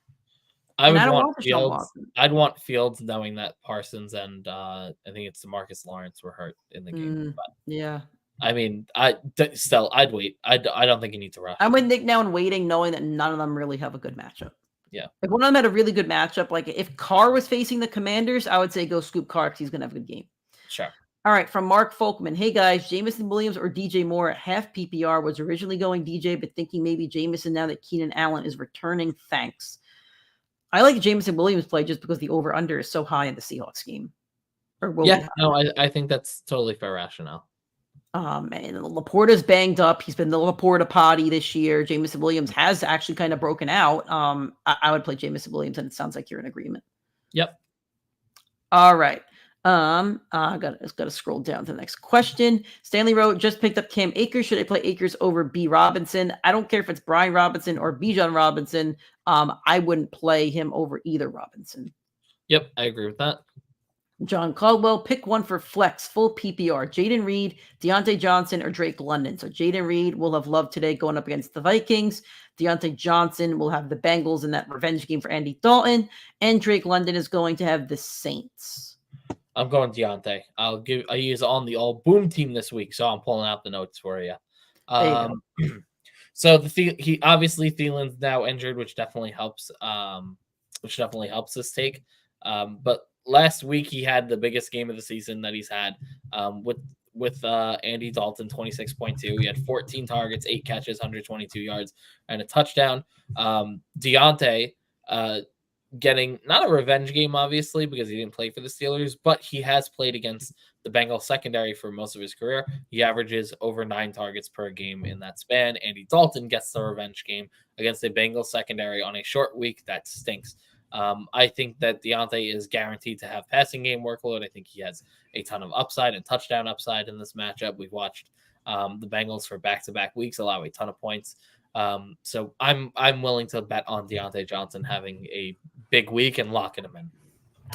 I don't want Fields. I'd want Fields knowing that Parsons and I think it's DeMarcus Lawrence were hurt in the game. But yeah. I mean, I'd wait. I don't think you need to rush. I'm with Nick now and waiting, knowing that none of them really have a good matchup. Yeah. Like one of them had a really good matchup. Like if Carr was facing the Commanders, I would say go scoop Carr because he's going to have a good game. Sure. All right. From Mark Folkman. Hey, guys, Jamison Williams or DJ Moore at half PPR. Was originally going DJ, but thinking maybe Jamison now that Keenan Allen is returning. Thanks. I like Jamison Williams play just because the over-under is so high in the Seahawks game. I think that's totally fair rationale. And Laporta's banged up. He's been the Laporta potty this year. Jamison Williams has actually kind of broken out. I would play Jamison Williams, and it sounds like you're in agreement. Yep. All right. I gotta scroll down to the next question. Stanley wrote, just picked up Cam Akers. Should I play Akers over B Robinson? I don't care if it's Brian Robinson or Bijan Robinson. I wouldn't play him over either Robinson. Yep, I agree with that. John Caldwell, pick one for flex, full PPR. Jaden Reed, Deontay Johnson, or Drake London. So Jaden Reed will have love today going up against the Vikings. Deontay Johnson will have the Bengals in that revenge game for Andy Dalton. And Drake London is going to have the Saints. I'm going Deontay. He is on the all boom team this week, so I'm pulling out the notes for you. So he obviously Thielen's now injured, which definitely helps. This take. But last week he had the biggest game of the season that he's had with Andy Dalton, 26.2. He had 14 targets, 8 catches, 122 yards, and a touchdown. Deontay getting not a revenge game, obviously, because he didn't play for the Steelers, but he has played against the Bengals secondary for most of his career. He averages over 9 targets per game in that span. Andy Dalton gets the revenge game against the Bengals secondary on a short week that stinks. I think that Deontay is guaranteed to have passing game workload. I think he has a ton of upside and touchdown upside in this matchup. We've watched the Bengals for back-to-back weeks allow a ton of points. So I'm willing to bet on Deontay Johnson having a big week and locking him in.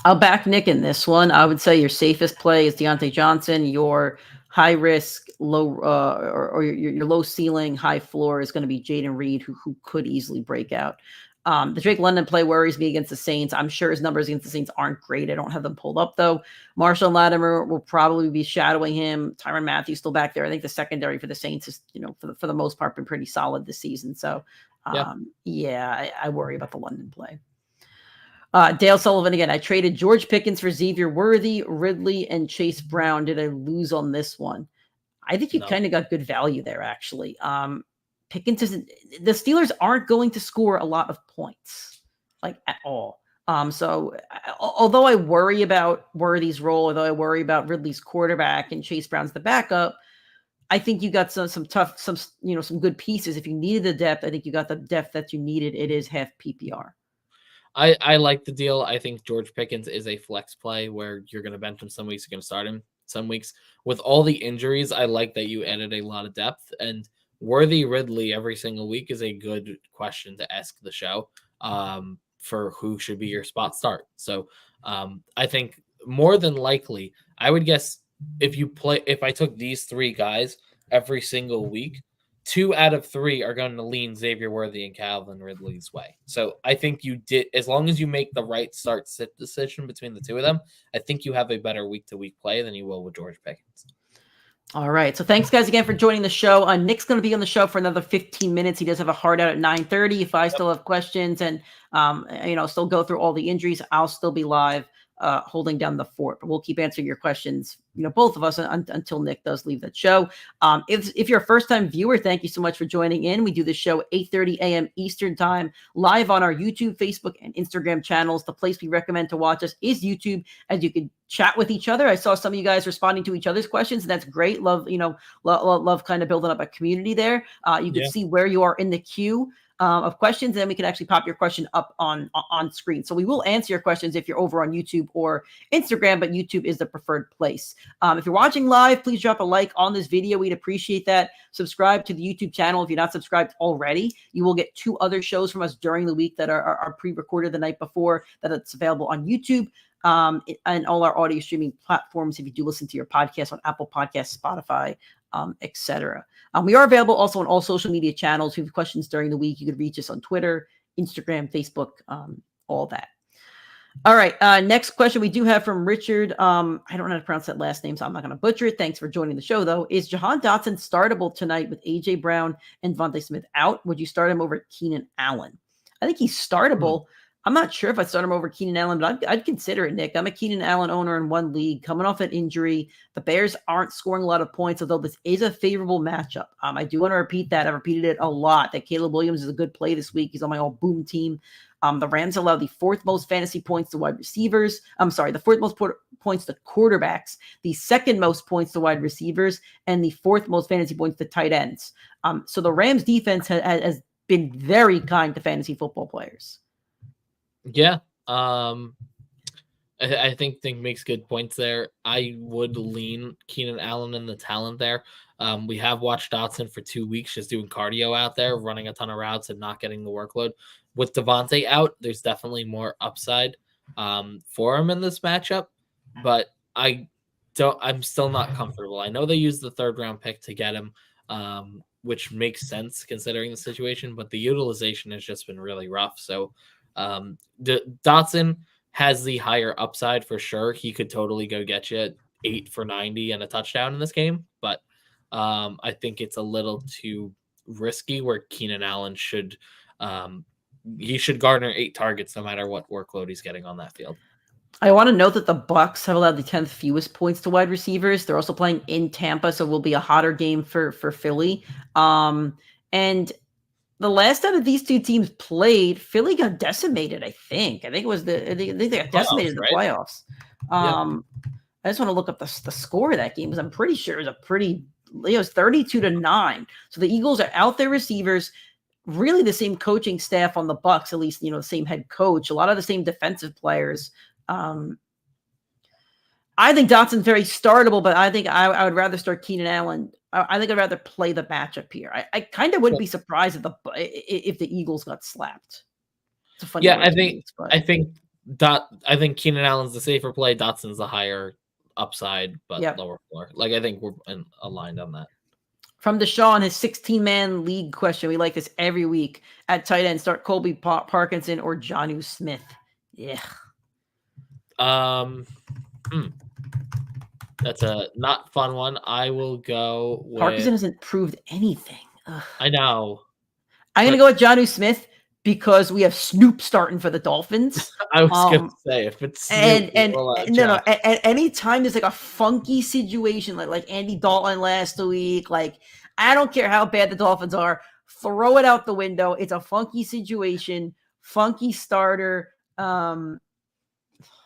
I'll back Nick in this one. I would say your safest play is Deontay Johnson. Your high risk, low or your low ceiling, high floor is going to be Jaden Reed, who could easily break out. The Drake London play worries me against the Saints. I'm sure his numbers against the Saints aren't great. I don't have them pulled up, though. Marshall Latimer will probably be shadowing him. Tyrann Mathieu still back there. I think the secondary for the Saints is, for the most part, been pretty solid this season. So, I worry about the London play. Dale Sullivan again. I traded George Pickens for Xavier Worthy, Ridley, and Chase Brown. Did I lose on this one? I think you kind of got good value there, actually. Pickens isn't. The Steelers aren't going to score a lot of points, like at all. So although I worry about Worthy's role, although I worry about Ridley's quarterback and Chase Brown's the backup, I think you got some tough, some good pieces. If you needed the depth, I think you got the depth that you needed. It is half PPR. I like the deal. I think George Pickens is a flex play where you're going to bench him some weeks, you're going to start him some weeks. With all the injuries, I like that you added a lot of depth. And Worthy Ridley every single week is a good question to ask the show for who should be your spot start. So I think more than likely, I would guess if I took these three guys every single week, 2 out of 3 are going to lean Xavier Worthy and Calvin Ridley's way. So I think you did, as long as you make the right start sit decision between the two of them, I think you have a better week-to-week play than you will with George Pickens. All right. So thanks, guys, again for joining the show. Nick's going to be on the show for another 15 minutes. He does have a hard out at 9:30. If I still have questions and, still go through all the injuries, I'll still be live holding down the fort. But we'll keep answering your questions, both of us until Nick does leave that show. If you're a first-time viewer, thank you so much for joining in. We do this show 8:30 a.m. Eastern time, live on our YouTube, Facebook, and Instagram channels. The place we recommend to watch us is YouTube, as you can chat with each other. I saw some of you guys responding to each other's questions, and that's great. Love, love kind of building up a community there. You can see where you are in the queue of questions, and then we can actually pop your question up on screen. So we will answer your questions if you're over on YouTube or Instagram, but YouTube is the preferred place. If you're watching live, please drop a like on this video. We'd appreciate that. Subscribe to the YouTube channel if you're not subscribed already. You will get 2 other shows from us during the week that are pre-recorded the night before, that it's available on YouTube and all our audio streaming platforms if you do listen to your podcast on Apple Podcasts, Spotify, etc. We are available also on all social media channels. If you have questions during the week, you could reach us on Twitter, Instagram, Facebook, all that. All right. Next question we do have from Richard. I don't know how to pronounce that last name, so I'm not going to butcher it. Thanks for joining the show, though. Is Jahan Dotson startable tonight with A.J. Brown and Devontae Smith out? Would you start him over Keenan Allen? I think he's startable. I'm not sure if I'd start him over Keenan Allen, but I'd consider it, Nick. I'm a Keenan Allen owner in one league, coming off an injury. The Bears aren't scoring a lot of points, although this is a favorable matchup. I do want to repeat that. I've repeated it a lot, that Caleb Williams is a good play this week. He's on my all-boom team. The Rams allow the 4th most fantasy points to wide receivers. I'm sorry, the 4th most points to quarterbacks, the 2nd most points to wide receivers, and the 4th most fantasy points to tight ends. So the Rams defense has been very kind to fantasy football players. Yeah. I think makes good points there. I would lean Keenan Allen and the talent there. We have watched Dotson for 2 weeks just doing cardio out there, running a ton of routes and not getting the workload. With Devontae out, there's definitely more upside for him in this matchup, but I'm still not comfortable. I know they used the 3rd round pick to get him, which makes sense considering the situation, but the utilization has just been really rough. So Dotson has the higher upside for sure. He could totally go get you 8 for 90 and a touchdown in this game, but I think it's a little too risky where Keenan Allen should garner 8 targets no matter what workload he's getting on that field. I want to note that the Bucks have allowed the 10th fewest points to wide receivers. They're also playing in Tampa, so it will be a hotter game for Philly. And the last time that these two teams played, Philly got decimated, I think. I think they got decimated in the playoffs. I just want to look up the score of that game because I'm pretty sure it was 32-9. So the Eagles are out their receivers, really the same coaching staff on the Bucks, at least, the same head coach, a lot of the same defensive players. I think Dotson's very startable, but I think I would rather start Keenan Allen. I think I'd rather play the matchup here. I kind of wouldn't be surprised if the Eagles got slapped. It's a funny. Yeah, I think Keenan Allen's the safer play. Dotson's the higher upside, but lower floor. I think we're aligned on that. From Deshaun, his 16-man league question. We like this every week. At tight end, start Colby Parkinson or Jonnu Smith. Yeah. That's a not fun one. I will go with... Parkinson hasn't proved anything. Ugh. I know. I'm going to go with Jonnu Smith because we have Snoop starting for the Dolphins. I was going to say, if it's Snoop, and anytime there's a funky situation like Andy Dalton last week, I don't care how bad the Dolphins are, throw it out the window. It's a funky situation, funky starter.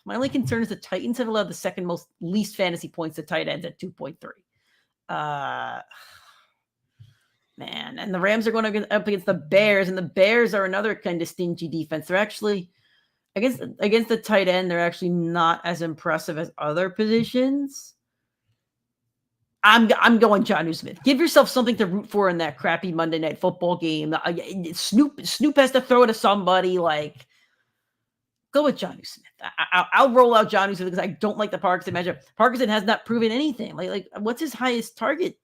My only concern is the Titans have allowed the 2nd least fantasy points to tight ends at 2.3. man. And the Rams are going up against the Bears, and the Bears are another kind of stingy defense. They're actually against the tight end. They're actually not as impressive as other positions. I'm going Jonnu Smith. Give yourself something to root for in that crappy Monday Night Football game. Snoop has to throw to somebody. Like, go with Jonnu Smith. I'll roll out Jonnu Smith because I don't like the Parkinson matchup. Parkinson has not proven anything. Like what's his highest target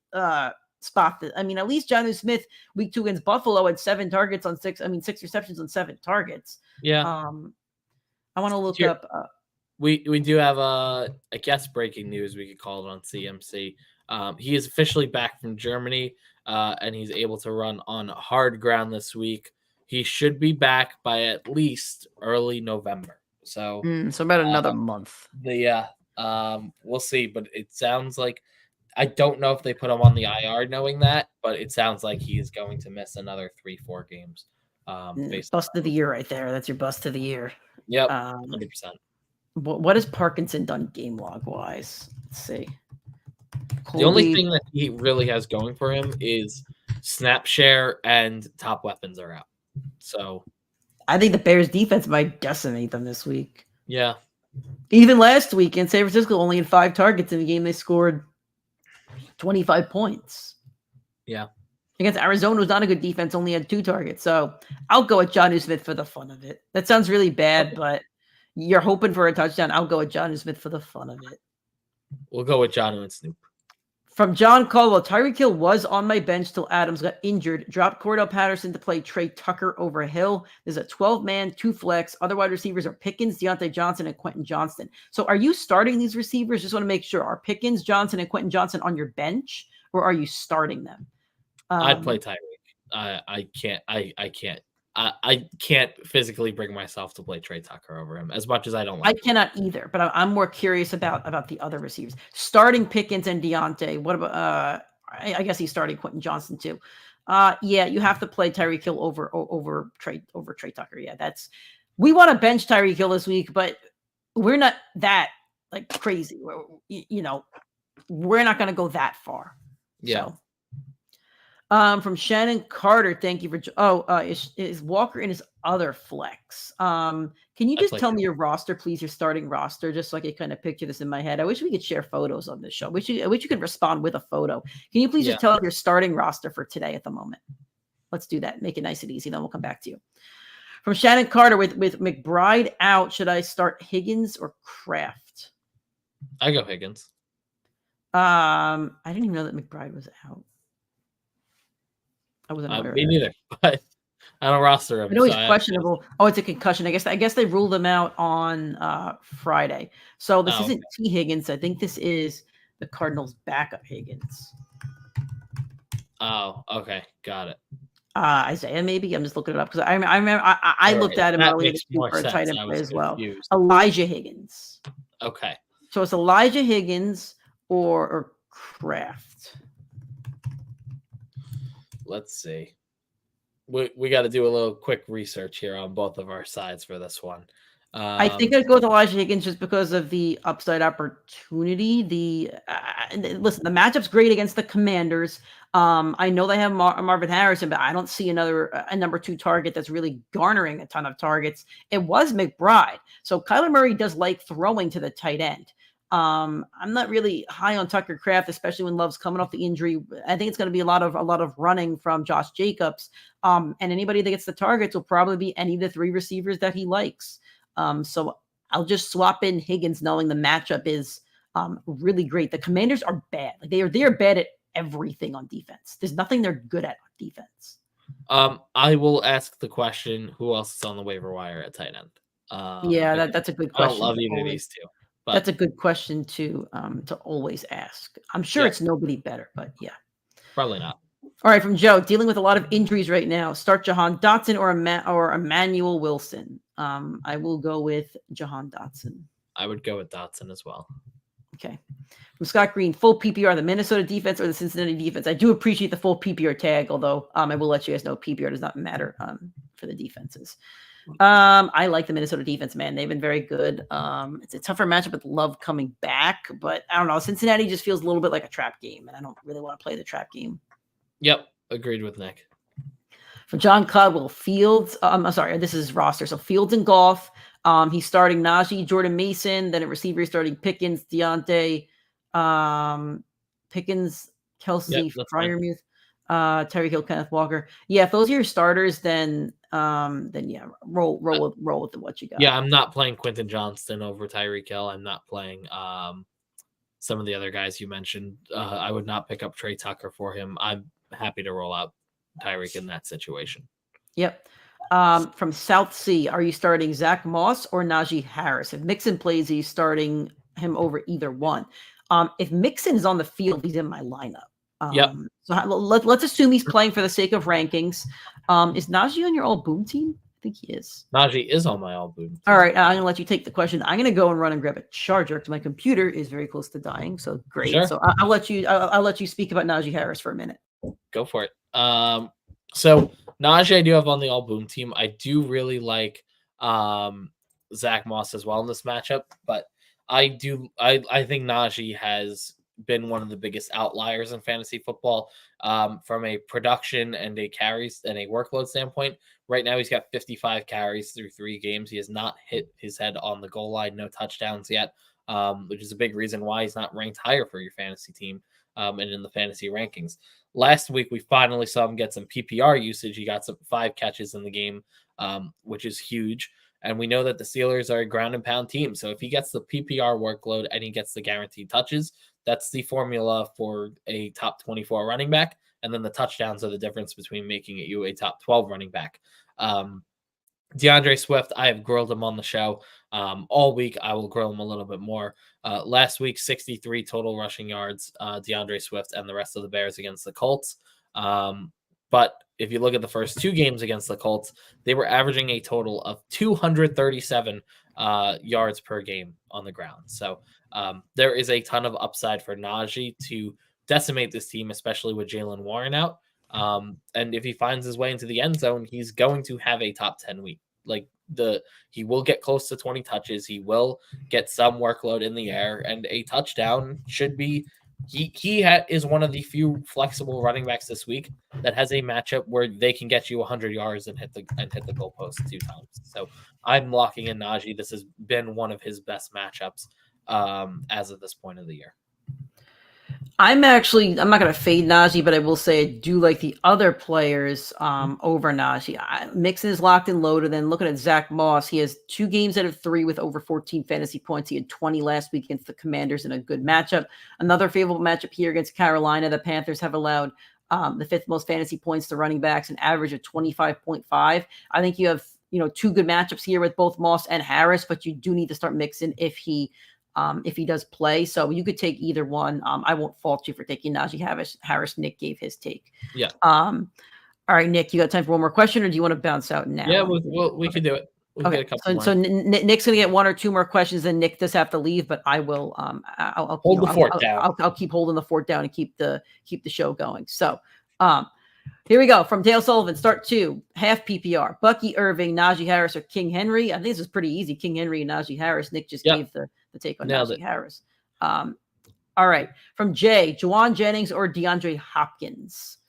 spot? I mean, at least Jonnu Smith week 2 against Buffalo had 7 targets on 6. I mean, 6 receptions on 7 targets. Yeah. I want to look up. We do have I guess breaking news. We could call it on CMC. He is officially back from Germany, and he's able to run on hard ground this week. He should be back by at least early November. So about another month. We'll see. But it sounds like I don't know if they put him on the IR knowing that, but it sounds like he is going to miss another 3-4 games. Bust of the year right there. That's your bust of the year. Yep, 100%. What has Parkinson done game log wise? Let's see. The only thing that he really has going for him is snap share and top weapons are out. So I think the Bears defense might decimate them this week. Yeah. Even last week in San Francisco, only had 5 targets in the game. They scored 25 points. Yeah. Against Arizona, was not a good defense, only had 2 targets. So I'll go with Jonnu Smith for the fun of it. That sounds really bad, but you're hoping for a touchdown. I'll go with Jonnu Smith for the fun of it. We'll go with Jonnu and Snoop. From John Caldwell, Tyreek Hill was on my bench till Adams got injured. Dropped Cordell Patterson to play Trey Tucker over Hill. There's a 12-man, 2 flex. Other wide receivers are Pickens, Deontay Johnson, and Quentin Johnston. So are you starting these receivers? Just want to make sure. Are Pickens, Johnson, and Quentin Johnson on your bench, or are you starting them? I'd play Tyreek. I can't physically bring myself to play Trey Tucker over him as much as I don't like I cannot either, but I'm more curious about the other receivers. Starting Pickens and Deontay. What about I guess he's starting Quentin Johnston too. Yeah, you have to play Tyreek Hill over Trey Tucker. Yeah, we want to bench Tyreek Hill this week, but we're not that like crazy. We're not going to go that far. Yeah. So. From Shannon Carter, thank you for. Is Walker in his other flex? Can you just tell me your roster, please? Your starting roster, just so I can kind of picture this in my head. I wish we could share photos on this show. I wish you could respond with a photo. Can you please just tell us your starting roster for today at the moment? Let's do that. Make it nice and easy. Then we'll come back to you. From Shannon Carter, with McBride out, should I start Higgins or Kraft? I go Higgins. I didn't even know that McBride was out. I wasn't aware. Me neither, but I don't roster him. I know he's questionable. Oh, it's a concussion. I guess they ruled him out on Friday. So this isn't T. Higgins. I think this is the Cardinals' backup Higgins. Oh, okay, got it. Isaiah, maybe I'm just looking it up because I remember I looked at him earlier for a tight end play as well. Elijah Higgins. Okay. So it's Elijah Higgins or Kraft. Let's see. We got to do a little quick research here on both of our sides for this one. I think I'd go with Elijah Higgins just because of the upside opportunity. Listen, the matchup's great against the Commanders. I know they have Marvin Harrison, but I don't see a number 2 target that's really garnering a ton of targets. It was McBride. So Kyler Murray does like throwing to the tight end. I'm not really high on Tucker Kraft, especially when Love's coming off the injury. I think it's going to be a lot of running from Josh Jacobs. And anybody that gets the targets will probably be any of the 3 receivers that he likes. So I'll just swap in Higgins, knowing the matchup is really great. The Commanders are bad. Like they are bad at everything on defense. There's nothing they're good at on defense. I will ask the question: who else is on the waiver wire at tight end? That's a good question. I don't love either of these two. But that's a good question to always ask. I'm sure it's nobody better, but yeah. Probably not. All right, from Joe, dealing with a lot of injuries right now. Start Jahan Dotson or Emmanuel Wilson. I will go with Jahan Dotson. I would go with Dotson as well. Okay. From Scott Green, full PPR, the Minnesota defense or the Cincinnati defense? I do appreciate the full PPR tag, although I will let you guys know PPR does not matter for the defenses. I like the Minnesota defense, man. They've been very good. It's a tougher matchup with Love coming back, but I don't know. Cincinnati just feels a little bit like a trap game, and I don't really want to play the trap game. Yep. Agreed with Nick. For John Caldwell, Fields. I'm sorry, this is roster. So Fields and Goff. He's starting Najee, Jordan Mason. Then at receiver, he's starting Pickens, Deontay, Pickens, Kelsey, Freiermuth, Tyreek Hill, Kenneth Walker. Yeah, if those are your starters, then yeah, roll with what you got. Yeah, I'm not playing Quentin Johnston over Tyreek Hill. I'm not playing some of the other guys you mentioned. I would not pick up Trey Tucker for him. I'm happy to roll out Tyreek in that situation. Yep. From South Sea, are you starting Zach Moss or Najee Harris? If Mixon plays, he's starting him over either one. If Mixon is on the field, he's in my lineup. Yep. So let's assume he's playing for the sake of rankings. Is Najee on your all boom team? I think he is. Najee is on my all boom team. All right, I'm gonna let you take the question. I'm gonna go and run and grab a charger because my computer is very close to dying. So great. Sure. So I'll let you speak about Najee Harris for a minute. Go for it. So Najee I do have on the all boom team. I do really like Zach Moss as well in this matchup, but I think Najee has been one of the biggest outliers in fantasy football from a production and a carries and a workload standpoint. Right now, he's got 55 carries through 3 games. He has not hit his head on the goal line, no touchdowns yet, which is a big reason why he's not ranked higher for your fantasy team and in the fantasy rankings. Last week, we finally saw him get some PPR usage. He got 5 catches in the game, which is huge. And we know that the Steelers are a ground and pound team. So if he gets the PPR workload and he gets the guaranteed touches, that's the formula for a top 24 running back. And then the touchdowns are the difference between making it you a top 12 running back. DeAndre Swift, I have grilled him on the show all week. I will grill him a little bit more. Last week, 63 total rushing yards, DeAndre Swift and the rest of the Bears against the Colts. But if you look at the first 2 games against the Colts, they were averaging a total of 237 yards per game on the ground. So there is a ton of upside for Najee to decimate this team, especially with Jaylen Warren out. And if he finds his way into the end zone, he's going to have a top 10 week. He will get close to 20 touches. He will get some workload in the air, and a touchdown should be. He is one of the few flexible running backs this week that has a matchup where they can get you 100 yards and hit the goalpost 2 times. So I'm locking in Najee. This has been one of his best matchups as of this point of the year. I'm not going to fade Najee, but I will say I do like the other players over Najee. Mixon is locked and loaded. Then looking at Zach Moss, he has 2 games out of 3 with over 14 fantasy points. He had 20 last week against the Commanders in a good matchup. Another favorable matchup here against Carolina. The Panthers have allowed the 5th most fantasy points to running backs, an average of 25.5. I think you have 2 good matchups here with both Moss and Harris, but you do need to start Mixon if he does play. So you could take either one. I won't fault you for taking Najee Harris. Nick gave his take. Yeah. All right, Nick, you got time for one more question, or do you want to bounce out now? Yeah, we can do it. We'll okay. So Nick's gonna get 1 or 2 more questions, then Nick does have to leave, but I will. I'll hold the fort down. I'll keep holding the fort down and keep the show going. So, here we go. From Dale Sullivan, start 2, half PPR. Bucky Irving, Najee Harris, or King Henry. I think this is pretty easy. King Henry and Najee Harris. Nick just gave the take on Najee Harris. All right. From Jay, Juwan Jennings or DeAndre Hopkins.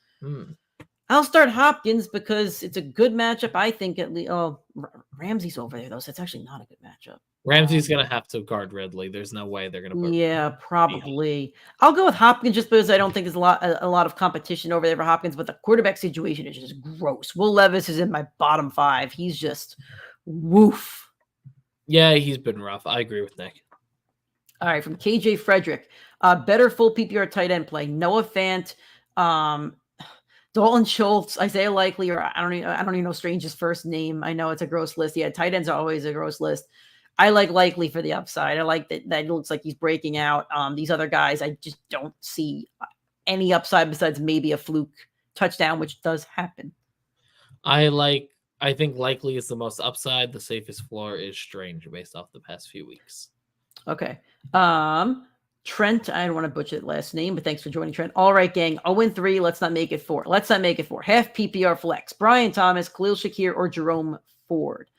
I'll start Hopkins because it's a good matchup. I think at least. Oh, Ramsey's over there though, so it's actually not a good matchup. Ramsey's gonna have to guard Ridley. There's no way they're gonna. Yeah, probably. I'll go with Hopkins just because I don't think there's a lot of competition over there for Hopkins. But the quarterback situation is just gross. Will Levis is in my bottom 5. He's just woof. Yeah, he's been rough. I agree with Nick. All right, from KJ Frederick, better full PPR tight end play: Noah Fant, Dalton Schultz, Isaiah Likely, or I don't even know Strange's first name. I know it's a gross list. Yeah, tight ends are always a gross list. I like Likely for the upside. I like that it looks like he's breaking out. These other guys, I just don't see any upside besides maybe a fluke touchdown, which does happen. I think Likely is the most upside. The safest floor is Strange based off the past few weeks. Okay. Trent, I don't want to butcher the last name, but thanks for joining, Trent. All right, gang. 0-3. Let's not make it 4. Half PPR flex. Brian Thomas, Khalil Shakir, or Jerome Ford.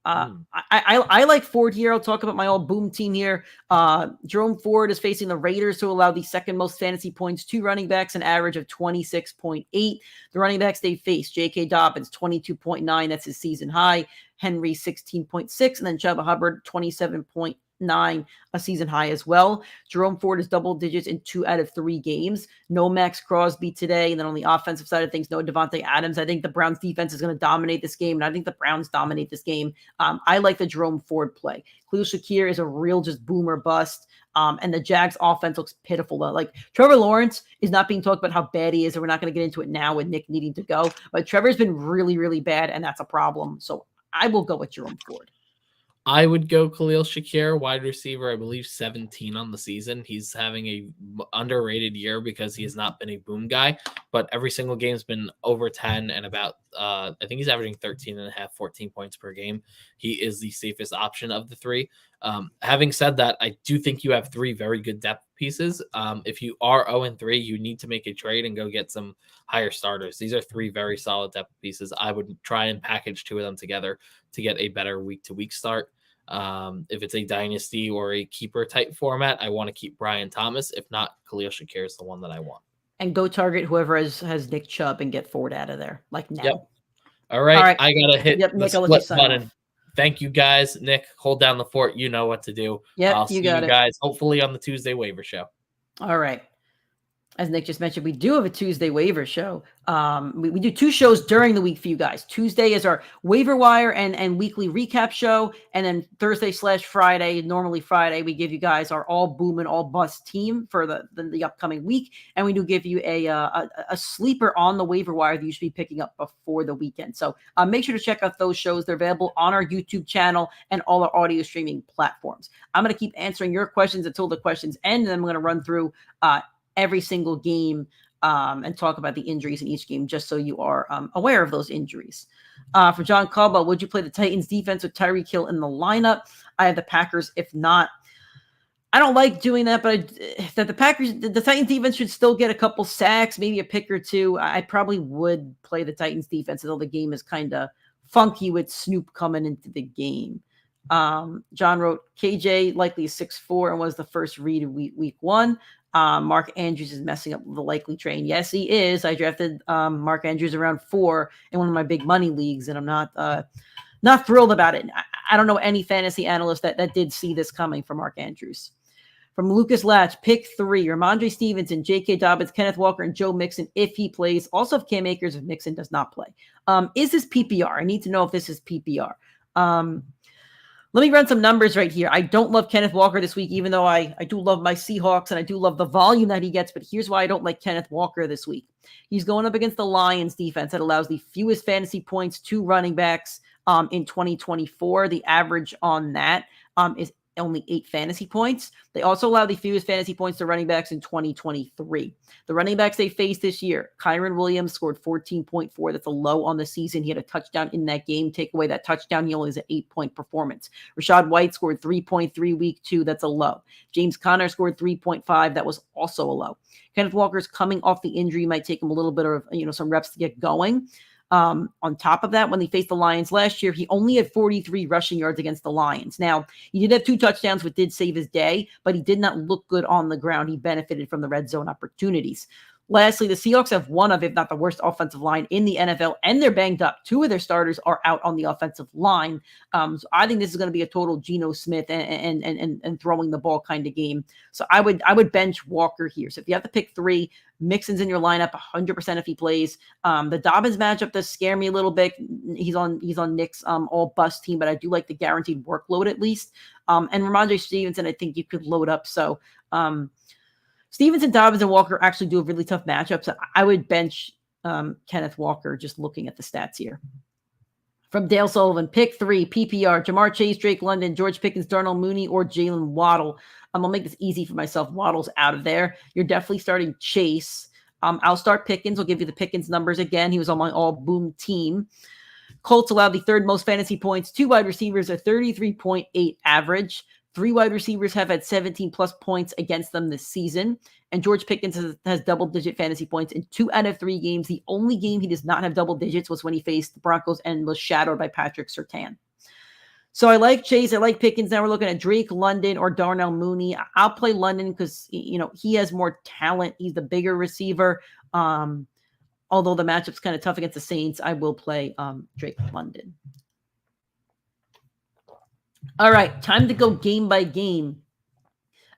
I like Ford here. I'll talk about my all boom team here. Jerome Ford is facing the Raiders, who allow the second most fantasy points to running backs, an average of 26.8. The running backs they face: J.K. Dobbins, 22.9. That's his season high. Henry, 16.6. And then Chuba Hubbard, 27.9, a season high as well. Jerome Ford is double digits in 2 out of 3 games. No Max Crosby today. And then on the offensive side of things, no Devontae Adams. I think the Browns defense is going to dominate this game. And I think the Browns dominate this game. I like the Jerome Ford play. Khalil Shakir is a real just boomer bust. And the Jags offense looks pitiful. Like Trevor Lawrence is not being talked about how bad he is. And we're not going to get into it now with Nick needing to go. But Trevor's been really, really bad. And that's a problem. So I will go with Jerome Ford. I would go Khalil Shakir, wide receiver, I believe 17 on the season. He's having a underrated year because he has not been a boom guy, but every single game's been over 10 and about, I think he's averaging 13 and a half, 14 points per game. He is the safest option of the 3. Having said that, I do think you have 3 very good depth pieces. If you are 0-3, you need to make a trade and go get some higher starters. These are 3 very solid depth pieces. I would try and package 2 of them together to get a better week-to-week start. If it's a dynasty or a keeper type format, I want to keep Brian Thomas. If not, Khalil Shakir is the one that I want. And go target whoever has Nick Chubb and get Ford out of there, like now. Yep. All right. I got to hit the split button. Off. Thank you, guys. Nick, hold down the fort. You know what to do. Yeah, I'll see you guys hopefully on the Tuesday waiver show. All right. As Nick just mentioned, we do have a Tuesday waiver show. We do 2 shows during the week for you guys. Tuesday is our waiver wire and weekly recap show. And then Thursday/Friday, normally Friday, we give you guys our all boom and all bust team for the upcoming week. And we do give you a sleeper on the waiver wire that you should be picking up before the weekend. So make sure to check out those shows. They're available on our YouTube channel and all our audio streaming platforms. I'm going to keep answering your questions until the questions end. And then I'm going to run through every single game and talk about the injuries in each game, just so you are aware of those injuries. For John Caldwell, would you play the Titans defense with Tyreek Hill in the lineup? I have the Packers. If not, I don't like doing that, but the Titans defense should still get a couple sacks, maybe a pick or 2. I probably would play the Titans defense, although the game is kind of funky with Snoop coming into the game. John wrote, KJ likely 6'4" and was the first read of week 1. Mark Andrews is messing up the likely train. Yes, he is. I drafted Mark Andrews around 4 in one of my big money leagues, and I'm not thrilled about it. I don't know any fantasy analyst that did see this coming from Mark Andrews. From Lucas Latch, pick 3, Ramondre Stevenson, J.K. Dobbins, Kenneth Walker, and Joe Mixon if he plays. Also, if Cam Akers if Mixon does not play. Is this PPR? I need to know if this is PPR. Let me run some numbers right here. I don't love Kenneth Walker this week, even though I do love my Seahawks and I do love the volume that he gets. But here's why I don't like Kenneth Walker this week. He's going up against the Lions defense that allows the fewest fantasy points to running backs in 2024. The average on that is only 8 fantasy points. They also allow the fewest fantasy points to running backs in 2023. The running backs they faced this year, Kyron Williams scored 14.4. That's a low on the season. He had a touchdown in that game. Take away that touchdown, he only has an 8-point performance. Rashad White scored 3.3 week 2. That's a low. James Conner scored 3.5. That was also a low. Kenneth Walker's coming off the injury. Might take him a little bit of some reps to get going. On top of that, when he faced the Lions last year, he only had 43 rushing yards against the Lions. Now, he did have 2 touchdowns, which did save his day, but he did not look good on the ground. He benefited from the red zone opportunities. Lastly, the Seahawks have one of, if not the worst offensive line in the NFL, and they're banged up. 2 of their starters are out on the offensive line. So I think this is going to be a total Geno Smith and throwing the ball kind of game. So I would bench Walker here. So if you have to pick 3, Mixon's in your lineup 100% if he plays. The Dobbins matchup does scare me a little bit. He's on Nick's all bust team, but I do like the guaranteed workload at least. And Ramondre Stevenson, I think you could load up. So Stevenson, Dobbins, and Walker actually do a really tough matchup. So I would bench Kenneth Walker just looking at the stats here. From Dale Sullivan, pick 3, PPR, Jamar Chase, Drake London, George Pickens, Darnell Mooney, or Jalen Waddle. I'll make this easy for myself. Waddle's out of there. You're definitely starting Chase. I'll start Pickens. I'll give you the Pickens numbers again. He was on my all-boom team. Colts allowed the 3rd most fantasy points. 2 wide receivers, a 33.8 average. 3 wide receivers have had 17-plus points against them this season. And George Pickens has double-digit fantasy points in 2 out of 3 games. The only game he does not have double digits was when he faced the Broncos and was shadowed by Patrick Surtain. So I like Chase. I like Pickens. Now we're looking at Drake London or Darnell Mooney. I'll play London because, he has more talent. He's the bigger receiver. Although the matchup's kind of tough against the Saints, I will play Drake London. All right, time to go game by game.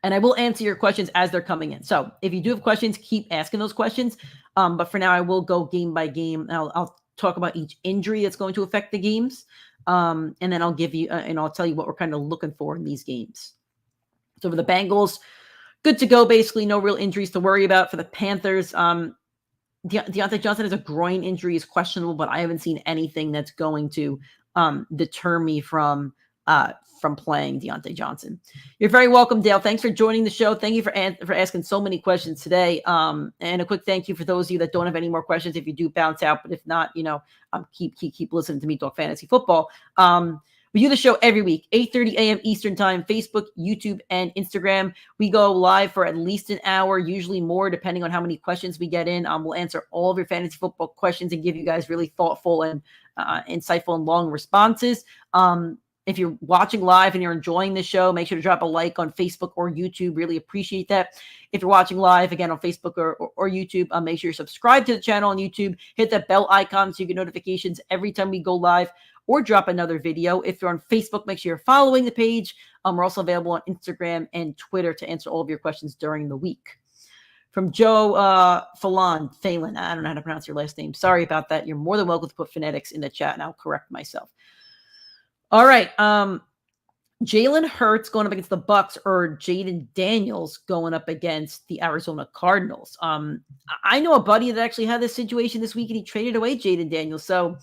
And I will answer your questions as they're coming in. So if you do have questions, keep asking those questions. But for now, I will go game by game. I'll talk about each injury that's going to affect the games. And then I'll give you, and I'll tell you what we're kind of looking for in these games. So for the Bengals, good to go. Basically, no real injuries to worry about. For the Panthers, Deontay Johnson has a groin injury, is questionable, but I haven't seen anything that's going to deter me from playing Deontay Johnson. You're very welcome, Dale. Thanks for joining the show. Thank you for asking so many questions today. And a quick thank you for those of you that don't have any more questions. If you do, bounce out, but if not, keep listening to me talk fantasy football. We do the show every week, 8:30 a.m. Eastern time, Facebook, YouTube, and Instagram. We go live for at least an hour, usually more, depending on how many questions we get in. We'll answer all of your fantasy football questions and give you guys really thoughtful and insightful and long responses. If you're watching live and you're enjoying the show, make sure to drop a like on Facebook or YouTube. Really appreciate that. If you're watching live, again, on Facebook or YouTube, make sure you're subscribed to the channel on YouTube. Hit that bell icon so you get notifications every time we go live or drop another video. If you're on Facebook, make sure you're following the page. We're also available on Instagram and Twitter to answer all of your questions during the week. From Joe Phelan, I don't know how to pronounce your last name. Sorry about that. You're more than welcome to put phonetics in the chat, and I'll correct myself. All right. Jalen Hurts going up against the Bucs or Jaden Daniels going up against the Arizona Cardinals. I know a buddy that actually had this situation this week, and he traded away Jaden Daniels. So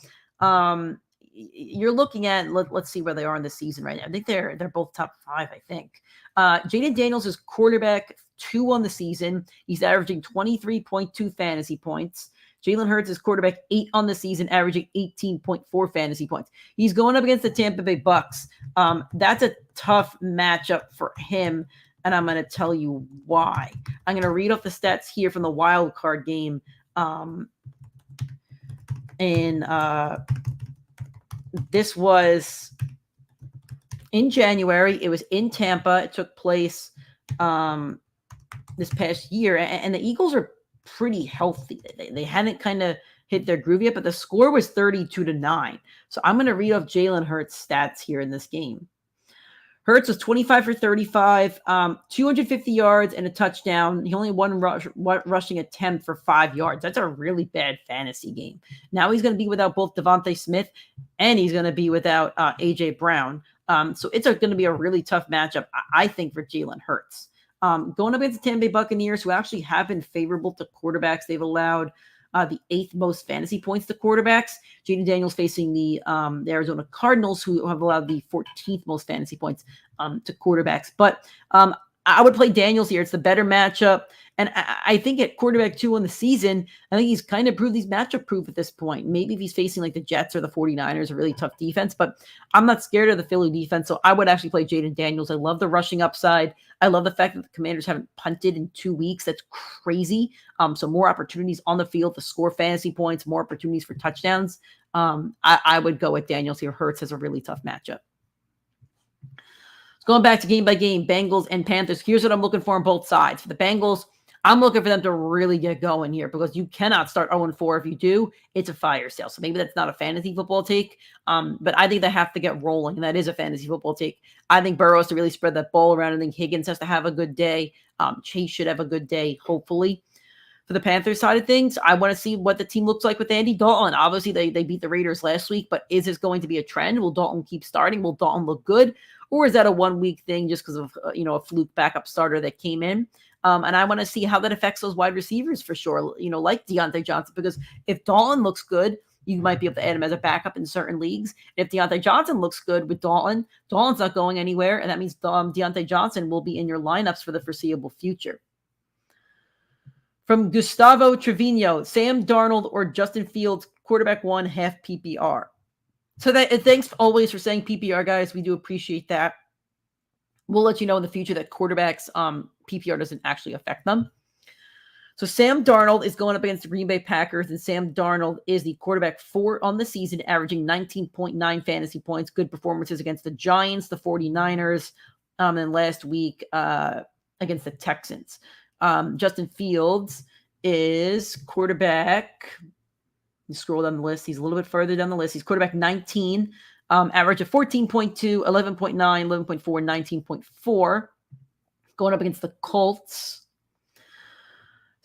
you're looking at, let's see where they are in the season right now. I think they're both top 5, I think. Jaden Daniels is quarterback 2 on the season. He's averaging 23.2 fantasy points. Jalen Hurts is quarterback 8 on the season, averaging 18.4 fantasy points. He's going up against the Tampa Bay Bucs. That's a tough matchup for him, and I'm going to tell you why. I'm going to read off the stats here from the wild card game. This was in January. It was in Tampa. It took place this past year, and the Eagles are pretty healthy. They hadn't kind of hit their groove yet, but the score was 32-9. So I'm going to read off Jalen Hurts' stats here in this game. Hurts was 25 for 35, 250 yards and a touchdown. He only had one rushing attempt for 5 yards. That's a really bad fantasy game. Now he's going to be without both Devontae Smith and he's going to be without A.J. Brown. So it's going to be a really tough matchup, I think, for Jalen Hurts. Going up against the Tampa Bay Buccaneers, who actually have been favorable to quarterbacks. They've allowed the 8th most fantasy points to quarterbacks. Jaden Daniels facing the Arizona Cardinals, who have allowed the 14th most fantasy points to quarterbacks. But I would play Daniels here. It's the better matchup. And I think at quarterback 2 on the season, I think he's kind of proved he's matchup proof at this point. Maybe if he's facing like the Jets or the 49ers, a really tough defense, but I'm not scared of the Philly defense. So I would actually play Jaden Daniels. I love the rushing upside. I love the fact that the Commanders haven't punted in 2 weeks. That's crazy. So more opportunities on the field to score fantasy points, more opportunities for touchdowns. I would go with Daniels here. Hurts has a really tough matchup. Going back to game by game, Bengals and Panthers. Here's what I'm looking for on both sides. For the Bengals, I'm looking for them to really get going here because you cannot start 0-4. If you do, it's a fire sale. So maybe that's not a fantasy football take, but I think they have to get rolling, and that is a fantasy football take. I think Burrow has to really spread that ball around. I think Higgins has to have a good day. Chase should have a good day, hopefully. For the Panthers side of things, I want to see what the team looks like with Andy Dalton. Obviously, they beat the Raiders last week, but is this going to be a trend? Will Dalton keep starting? Will Dalton look good? Or is that a 1-week thing just because of a fluke backup starter that came in? And I want to see how that affects those wide receivers for sure, like Deontay Johnson, because if Dalton looks good, you might be able to add him as a backup in certain leagues. If Deontay Johnson looks good with Dalton's not going anywhere, and that means Deontay Johnson will be in your lineups for the foreseeable future. From Gustavo Trevino, Sam Darnold or Justin Fields, quarterback 1, half PPR. So thanks always for saying PPR, guys. We do appreciate that. We'll let you know in the future that quarterbacks PPR doesn't actually affect them. So Sam Darnold is going up against the Green Bay Packers, and Sam Darnold is the quarterback 4 on the season, averaging 19.9 fantasy points. Good performances against the Giants, the 49ers, and last week against the Texans. Justin Fields is quarterback. You scroll down the list. He's a little bit further down the list. He's quarterback 19, average of 14.2, 11.9, 11.4, 19.4. Going up against the Colts.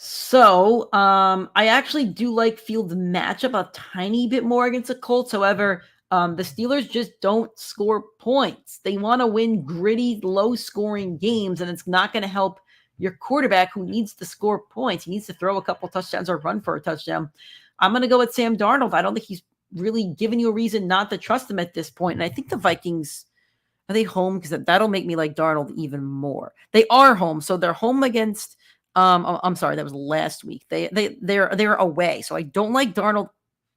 So I actually do like Fields' matchup a tiny bit more against the Colts. However, the Steelers just don't score points. They want to win gritty, low-scoring games, and it's not going to help your quarterback who needs to score points. He needs to throw a couple touchdowns or run for a touchdown. I'm going to go with Sam Darnold. I don't think he's really given you a reason not to trust him at this point. And I think the Vikings, are they home? Because that'll make me like Darnold even more. They are home. So they're home against I'm sorry, that was last week. They're away. So I don't like Darnold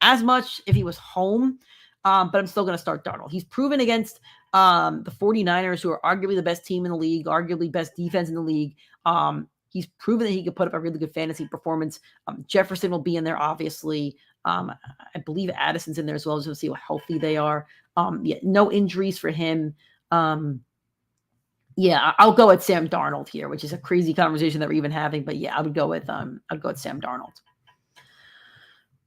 as much if he was home. But I'm still going to start Darnold. He's proven against the 49ers, who are arguably the best team in the league, arguably best defense in the league. He's proven that he could put up a really good fantasy performance. Jefferson will be in there, obviously. I believe Addison's in there as well, just to see how healthy they are. No injuries for him. Yeah, I'll go with Sam Darnold here, which is a crazy conversation that we're even having. But yeah, I'd go with Sam Darnold.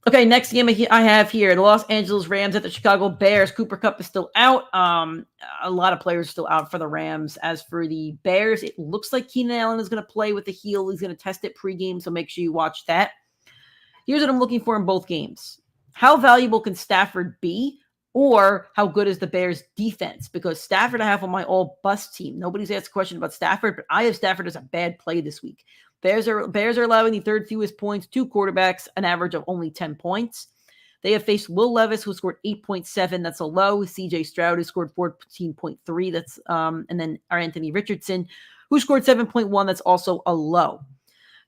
Okay, next game I have here, the Los Angeles Rams at the Chicago Bears. Cooper Kupp is still out. A lot of players are still out for the Rams. As for the Bears, it looks like Keenan Allen is going to play with the heel. He's going to test it pregame, so make sure you watch that. Here's what I'm looking for in both games. How valuable can Stafford be? Or how good is the Bears defense? Because Stafford I have on my all-bust team. Nobody's asked a question about Stafford, but I have Stafford as a bad play this week. Bears are allowing the third fewest points to quarterbacks, an average of only 10 points. They have faced Will Levis, who scored 8.7. That's a low. CJ Stroud, who scored 14.3. That's and then our Anthony Richardson, who scored 7.1. That's also a low.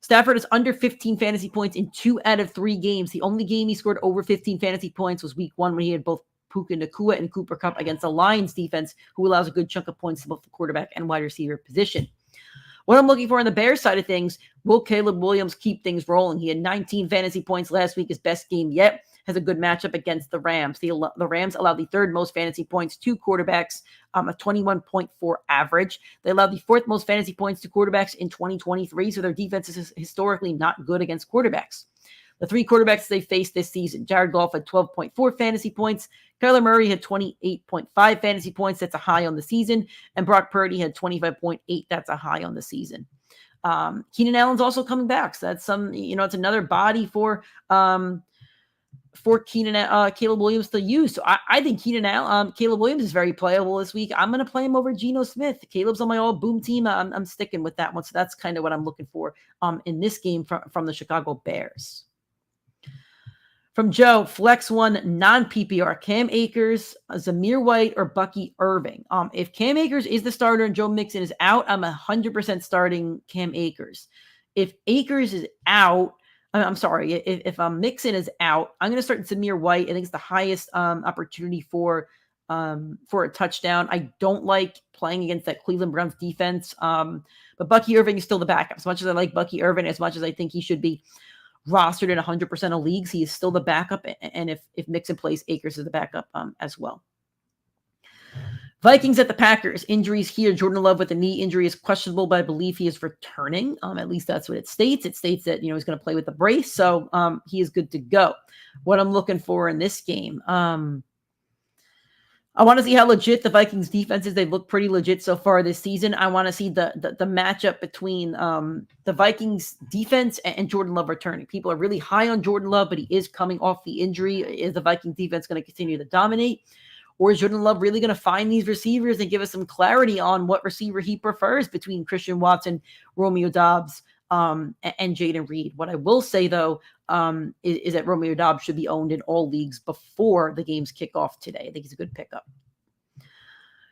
Stafford is under 15 fantasy points in 2 out of 3 games. The only game he scored over 15 fantasy points was week 1 when he had both Puka Nacua and Cooper Kupp against the Lions defense, who allows a good chunk of points to both the quarterback and wide receiver position. What I'm looking for on the Bears side of things, will Caleb Williams keep things rolling? He had 19 fantasy points last week, his best game yet. Has a good matchup against the Rams. The Rams allow the 3rd most fantasy points to quarterbacks, a 21.4 average. They allow the 4th most fantasy points to quarterbacks in 2023, so their defense is historically not good against quarterbacks. The 3 quarterbacks they faced this season, Jared Goff had 12.4 fantasy points. Kyler Murray had 28.5 fantasy points. That's a high on the season. And Brock Purdy had 25.8. That's a high on the season. Keenan Allen's also coming back. So that's it's another body for Caleb Williams to use. So I think Caleb Williams is very playable this week. I'm going to play him over Geno Smith. Caleb's on my all boom team. I'm sticking with that one. So that's kind of what I'm looking for in this game from the Chicago Bears. From Joe, flex 1 non-PPR, Cam Akers, Zamir White, or Bucky Irving. If Cam Akers is the starter and Joe Mixon is out, I'm 100% starting Cam Akers. If Akers is out, if Mixon is out, I'm going to start Zamir White. I think it's the highest opportunity for a touchdown. I don't like playing against that Cleveland Browns defense, but Bucky Irving is still the backup. As much as I like Bucky Irving, as much as I think he should be rostered in 100% of leagues, he is still the backup. And if Mixon plays, Akers is the backup as well. Vikings at the Packers. Injuries here. Jordan Love with a knee injury is questionable, but I believe he is returning. At least that's what it states. It states that he's going to play with the brace, so he is good to go. What I'm looking for in this game, I want to see how legit the Vikings defense is. They've looked pretty legit so far this season. I want to see the matchup between the Vikings defense and Jordan Love returning. People are really high on Jordan Love, but he is coming off the injury. Is the Vikings defense going to continue to dominate? Or is Jordan Love really going to find these receivers and give us some clarity on what receiver he prefers between Christian Watson, Romeo Doubs, and Jaden Reed? What I will say, though, is that Romeo Doubs should be owned in all leagues before the games kick off today. I think he's a good pickup.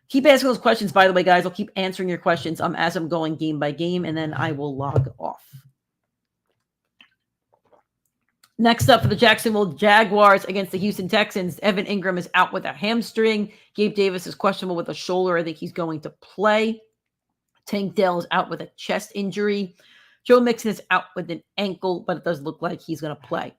Keep asking those questions, by the way, guys. I'll keep answering your questions as I'm going game by game, and then I will log off. Next up for the Jacksonville Jaguars against the Houston Texans, Evan Ingram is out with a hamstring. Gabe Davis is questionable with a shoulder. I think he's going to play. Tank Dell is out with a chest injury. Joe Mixon is out with an ankle, but it does look like he's going to play.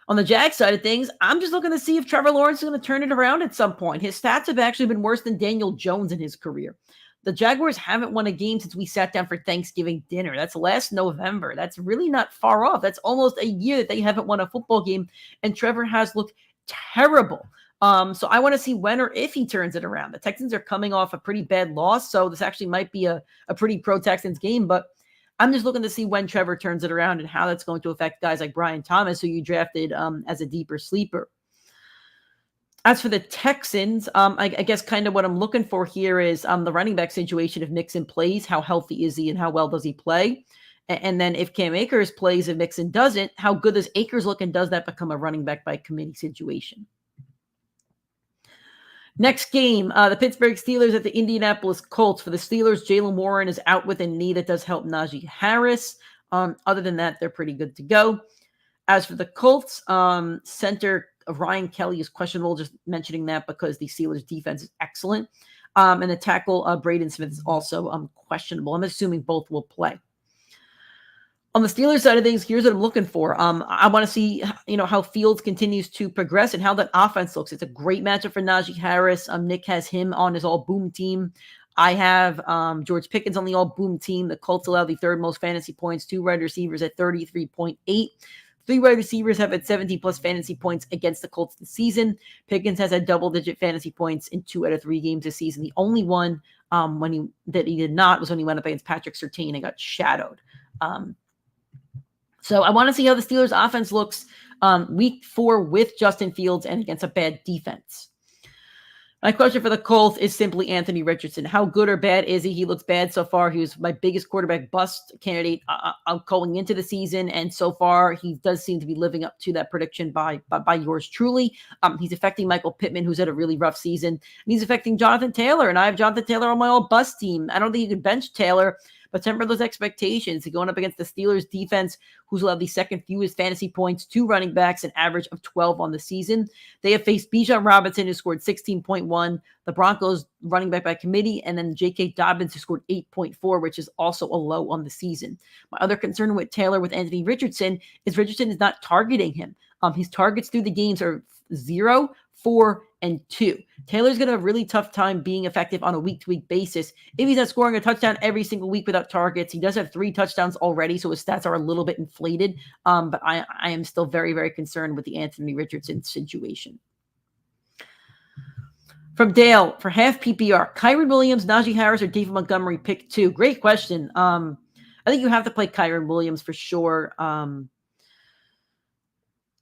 On the Jags side of things, I'm just looking to see if Trevor Lawrence is going to turn it around at some point. His stats have actually been worse than Daniel Jones in his career. The Jaguars haven't won a game since we sat down for Thanksgiving dinner. That's last November. That's really not far off. That's almost a year that they haven't won a football game, and Trevor has looked terrible. So I want to see when or if he turns it around. The Texans are coming off a pretty bad loss, so this actually might be a pretty pro-Texans game, but I'm just looking to see when Trevor turns it around and how that's going to affect guys like Brian Thomas, who you drafted as a deeper sleeper. As for the Texans, I guess kind of what I'm looking for here is the running back situation. If Mixon plays, how healthy is he and how well does he play? And then if Cam Akers plays and Mixon doesn't, how good does Akers look, and does that become a running back by committee situation? Next game, the Pittsburgh Steelers at the Indianapolis Colts. For the Steelers, Jaylen Warren is out with a knee that does help Najee Harris. Other than that, they're pretty good to go. As for the Colts, center Ryan Kelly is questionable, just mentioning that because the Steelers defense is excellent. And the tackle Braden Smith is also questionable. I'm assuming both will play. On the Steelers side of things, here's what I'm looking for. I want to see, how Fields continues to progress and how that offense looks. It's a great matchup for Najee Harris. Nick has him on his all-boom team. I have George Pickens on the all-boom team. The Colts allow the third most fantasy points, 2 wide receivers at 33.8. 3 wide receivers have had 70-plus fantasy points against the Colts this season. Pickens has had double-digit fantasy points in 2 out of 3 games this season. The only one that he did not was when he went up against Patrick Surtain and got shadowed. So I want to see how the Steelers offense looks week 4 with Justin Fields and against a bad defense. My question for the Colts is simply Anthony Richardson. How good or bad is he? He looks bad so far. He was my biggest quarterback bust candidate going into the season, and so far he does seem to be living up to that prediction by yours truly. He's affecting Michael Pittman, who's had a really rough season, and he's affecting Jonathan Taylor, and I have Jonathan Taylor on my all bust team. I don't think you can bench Taylor, but temper those expectations. Going up against the Steelers defense, who's allowed the second fewest fantasy points to running backs, an average of 12 on the season. They have faced Bijan Robinson, who scored 16.1, the Broncos running back by committee, and then J.K. Dobbins, who scored 8.4, which is also a low on the season. My other concern with Taylor with Anthony Richardson is not targeting him. His targets through the games are 0, 4, and 2. Taylor's going to have a really tough time being effective on a week-to-week basis if he's not scoring a touchdown every single week without targets. He does have 3 touchdowns already, so his stats are a little bit inflated. But I am still very, very concerned with the Anthony Richardson situation. From Dale, for half PPR, Kyren Williams, Najee Harris, or David Montgomery, pick 2. Great question. I think you have to play Kyren Williams for sure.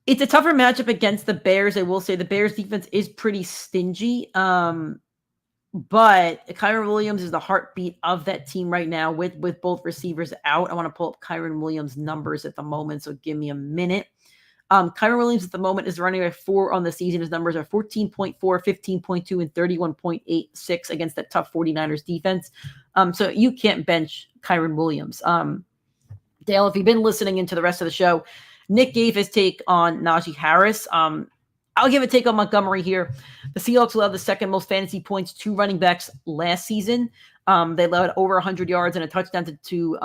It's a tougher matchup against the Bears. I will say the Bears defense is pretty stingy. But Kyren Williams is the heartbeat of that team right now with both receivers out. I want to pull up Kyren Williams' numbers at the moment, so give me a minute. Kyren Williams at the moment is running at 4 on the season. His numbers are 14.4, 15.2, and 31.86 against that tough 49ers defense. So you can't bench Kyren Williams. Dale, if you've been listening into the rest of the show, Nick gave his take on Najee Harris. I'll give a take on Montgomery here. The Seahawks allowed the second most fantasy points to running backs last season. They allowed over 100 yards and a touchdown to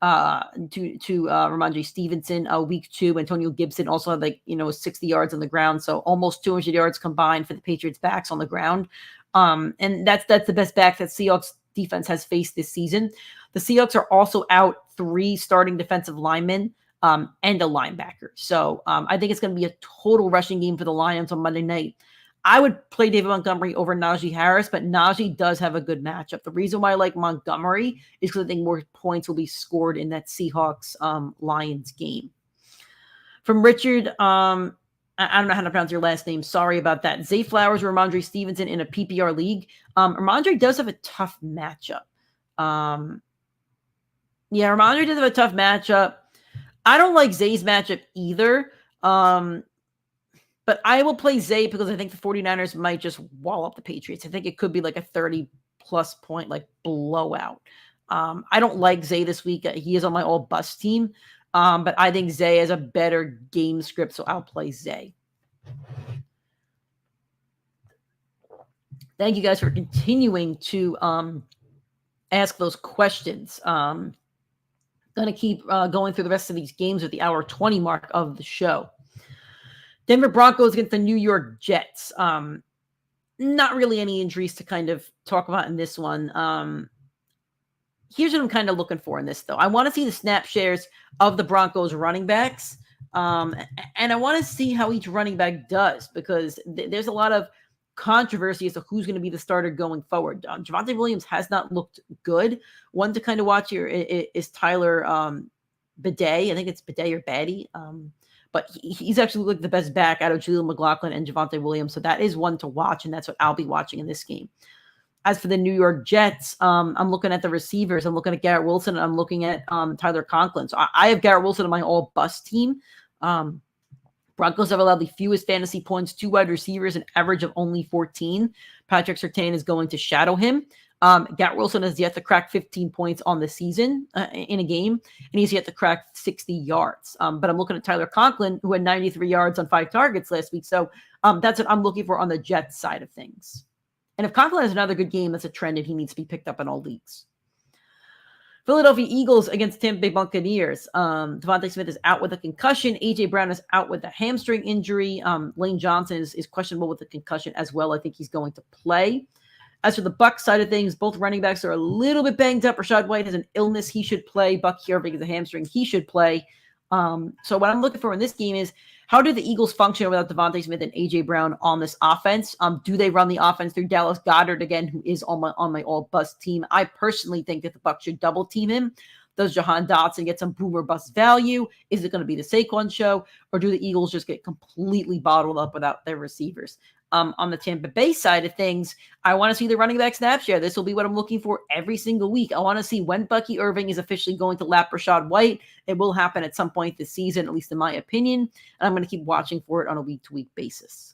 Ramondre Stevenson week 2. Antonio Gibson also had 60 yards on the ground, so almost 200 yards combined for the Patriots backs on the ground. And that's the best back that Seahawks defense has faced this season. The Seahawks are also out 3 starting defensive linemen and a linebacker. So I think it's going to be a total rushing game for the Lions on Monday night. I would play David Montgomery over Najee Harris, but Najee does have a good matchup. The reason why I like Montgomery is because I think more points will be scored in that Seahawks Lions game. From Richard, I don't know how to pronounce your last name. Sorry about that. Zay Flowers or Ramondre Stevenson in a PPR league. Ramondre does have a tough matchup. Ramondre does have a tough matchup. I don't like Zay's matchup either. But I will play Zay because I think the 49ers might just wall up the Patriots. I think it could be like a 30-plus point blowout. I don't like Zay this week. He is on my all-bust team. But I think Zay has a better game script, so I'll play Zay. Thank you guys for continuing to ask those questions. Going to keep going through the rest of these games at the hour 20 mark of the show. Denver Broncos against the New York Jets. Not really any injuries to kind of talk about in this one. Here's what I'm kind of looking for in this, though. I want to see the snap shares of the Broncos running backs. And I want to see how each running back does, because there's a lot of controversy as to who's going to be the starter going forward. Javonte Williams has not looked good. One to kind of watch here is Tyler Bidet. I think it's Bidet or Batty. But he's actually looked the best back out of Julian McLaughlin and Javonte Williams. So that is one to watch, and that's what I'll be watching in this game. As for the New York Jets, I'm looking at the receivers. I'm looking at Garrett Wilson, and I'm looking at Tyler Conklin. So I have Garrett Wilson on my all-bust team. Broncos have allowed the fewest fantasy points to wide receivers, an average of only 14. Patrick Surtain is going to shadow him. Garrett Wilson has yet to crack 15 points on the season in a game, and he's yet to crack 60 yards. But I'm looking at Tyler Conklin, who had 93 yards on 5 targets last week. So that's what I'm looking for on the Jets side of things. And if Conklin has another good game, that's a trend, and he needs to be picked up in all leagues. Philadelphia Eagles against Tampa Bay Buccaneers. Devontae Smith is out with a concussion. A.J. Brown is out with a hamstring injury. Lane Johnson is questionable with a concussion as well. I think he's going to play. As for the Bucs side of things, both running backs are a little bit banged up. Rashad White has an illness. He should play. Buck Irving is a hamstring. He should play. So what I'm looking for in this game is, how do the Eagles function without Devontae Smith and A.J. Brown on this offense? Do they run the offense through Dallas Goedert again, who is on my all-bust team? I personally think that the Bucs should double team him. Does Jahan Dotson get some boomer bust value? Is it going to be the Saquon show? Or do the Eagles just get completely bottled up without their receivers? On the Tampa Bay side of things, I want to see the running back snap share. This will be what I'm looking for every single week. I want to see when Bucky Irving is officially going to lap Rashad White. It will happen at some point this season, at least in my opinion. And I'm going to keep watching for it on a week-to-week basis.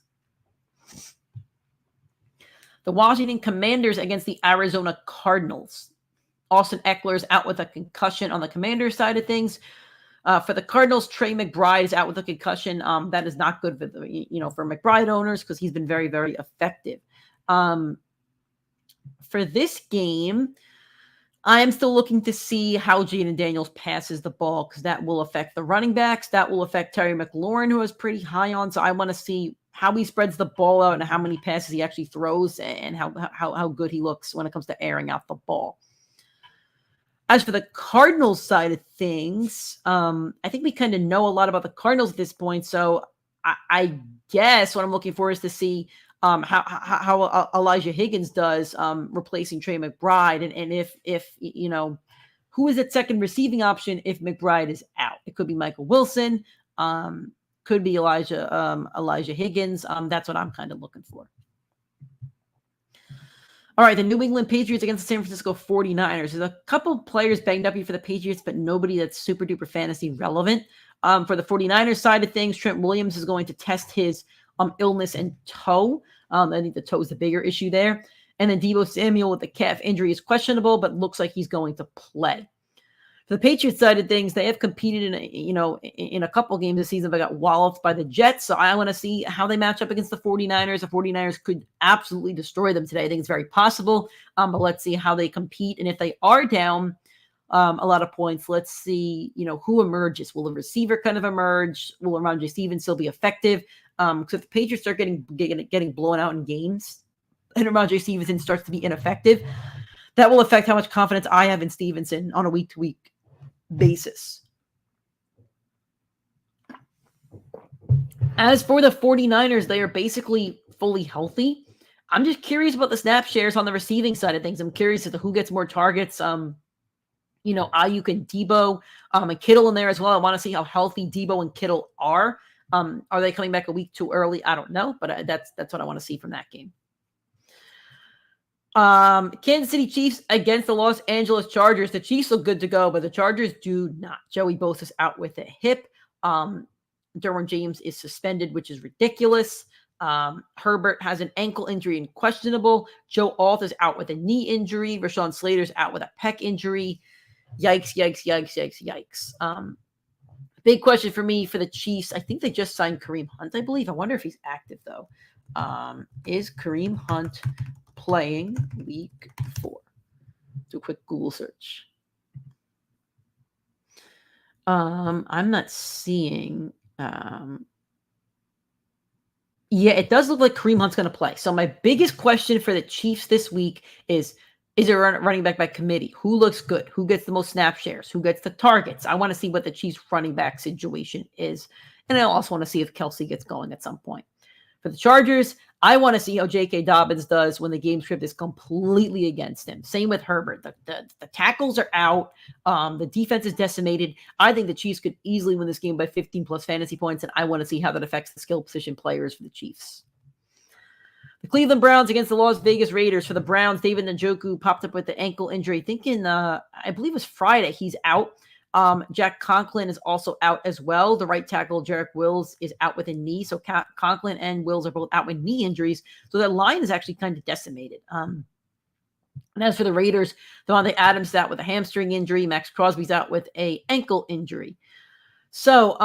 The Washington Commanders against the Arizona Cardinals. Austin Eckler is out with a concussion on the Commanders side of things. For the Cardinals, Trey McBride is out with a concussion. That is not good for McBride owners, because he's been very, very effective. For this game, I am still looking to see how Jaden Daniels passes the ball, because that will affect the running backs. That will affect Terry McLaurin, who is pretty high on. So I want to see how he spreads the ball out and how many passes he actually throws, and how good he looks when it comes to airing out the ball. As for the Cardinals side of things, I think we kind of know a lot about the Cardinals at this point. So I guess what I'm looking for is to see how Elijah Higgins does replacing Trey McBride, and if who is at second receiving option if McBride is out. It could be Michael Wilson, could be Elijah Higgins. That's what I'm kind of looking for. All right, the New England Patriots against the San Francisco 49ers. There's a couple players banged up here for the Patriots, but nobody that's super duper fantasy relevant. For the 49ers side of things, Trent Williams is going to test his illness and toe. I think the toe is the bigger issue there. And then Deebo Samuel with the calf injury is questionable, but looks like he's going to play. For the Patriots side of things, they have competed in a couple games this season, but got walloped by the Jets. So I want to see how they match up against the 49ers. The 49ers could absolutely destroy them today. I think it's very possible, but let's see how they compete. And if they are down a lot of points, let's see, who emerges. Will a receiver kind of emerge? Will Ramondre Stevenson still be effective? Because if the Patriots start getting blown out in games and Ramondre Stevenson starts to be ineffective, that will affect how much confidence I have in Stevenson on a week-to-week basis. As for the 49ers, they are basically fully healthy. I'm just curious about the snap shares on the receiving side of things. I'm curious as to who gets more targets. Ayuk and Deebo and Kittle in there as well. I want to see how healthy Deebo and Kittle are. Are they coming back a week too early? I don't know, but that's what I want to see from that game. Kansas City Chiefs against the Los Angeles Chargers. The Chiefs look good to go, but the Chargers do not. Joey Bosa's out with a hip. Derwin James is suspended, which is ridiculous. Herbert has an ankle injury and questionable. Joe Alt is out with a knee injury. Rashawn Slater's out with a pec injury. Yikes, yikes, yikes, yikes, yikes. Big question for me for the Chiefs. I think they just signed Kareem Hunt, I believe. I wonder if he's active, though. Is Kareem Hunt playing week 4? Do a quick Google search. I'm not seeing. Yeah, it does look like Kareem Hunt's going to play. So my biggest question for the Chiefs this week is there a running back by committee? Who looks good? Who gets the most snap shares? Who gets the targets? I want to see what the Chiefs running back situation is. And I also want to see if Kelsey gets going at some point. For the Chargers, I want to see how J.K. Dobbins does when the game script is completely against him. Same with Herbert. The tackles are out. The defense is decimated. I think the Chiefs could easily win this game by 15 plus fantasy points, and I want to see how that affects the skill position players for the Chiefs. The Cleveland Browns against the Las Vegas Raiders. For the Browns, David Njoku popped up with the ankle injury. I believe it was Friday. He's out. Jack Conklin is also out as well. The right tackle, Jarek Wills, is out with a knee. So Conklin and Wills are both out with knee injuries. So that line is actually kind of decimated. And as for the Raiders, Devontae Adams is out with a hamstring injury. Max Crosby's out with an ankle injury. So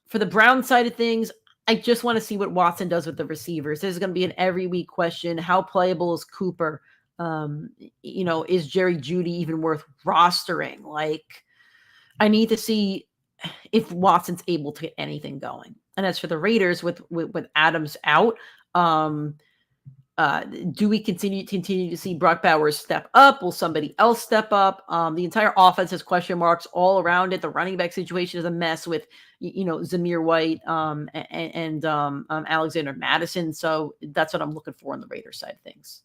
for the Brown side of things, I just want to see what Watson does with the receivers. This is going to be an every week question. How playable is Cooper? Is Jerry Jeudy even worth rostering? I need to see if Watson's able to get anything going. And as for the Raiders, with Adams out, do we continue to see Brock Bowers step up? Will somebody else step up? The entire offense has question marks all around it. The running back situation is a mess with, Zamir White and Alexander Madison. So that's what I'm looking for on the Raiders side of things.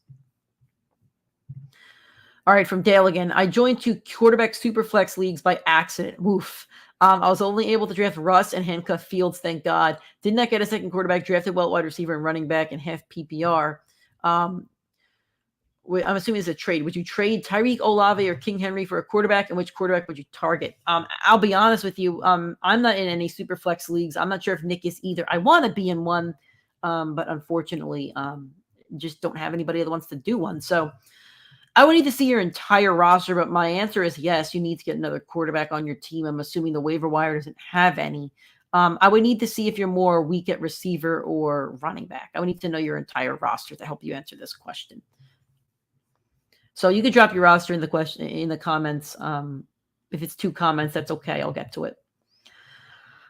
All right, from Dale again. I joined 2 quarterback superflex leagues by accident. Oof. I was only able to draft Russ and handcuff Fields, thank God. Did not get a second quarterback, drafted well wide receiver and running back in half PPR. I'm assuming it's a trade. Would you trade Tyreek, Olave, or King Henry for a quarterback, and which quarterback would you target? I'll be honest with you. I'm not in any superflex leagues. I'm not sure if Nick is either. I want to be in one, but unfortunately, just don't have anybody that wants to do one. So I would need to see your entire roster, but my answer is yes, you need to get another quarterback on your team. I'm assuming the waiver wire doesn't have any. I would need to see if you're more weak at receiver or running back. I would need to know your entire roster to help you answer this question. So you could drop your roster in the comments. If it's 2 comments, that's okay. I'll get to it.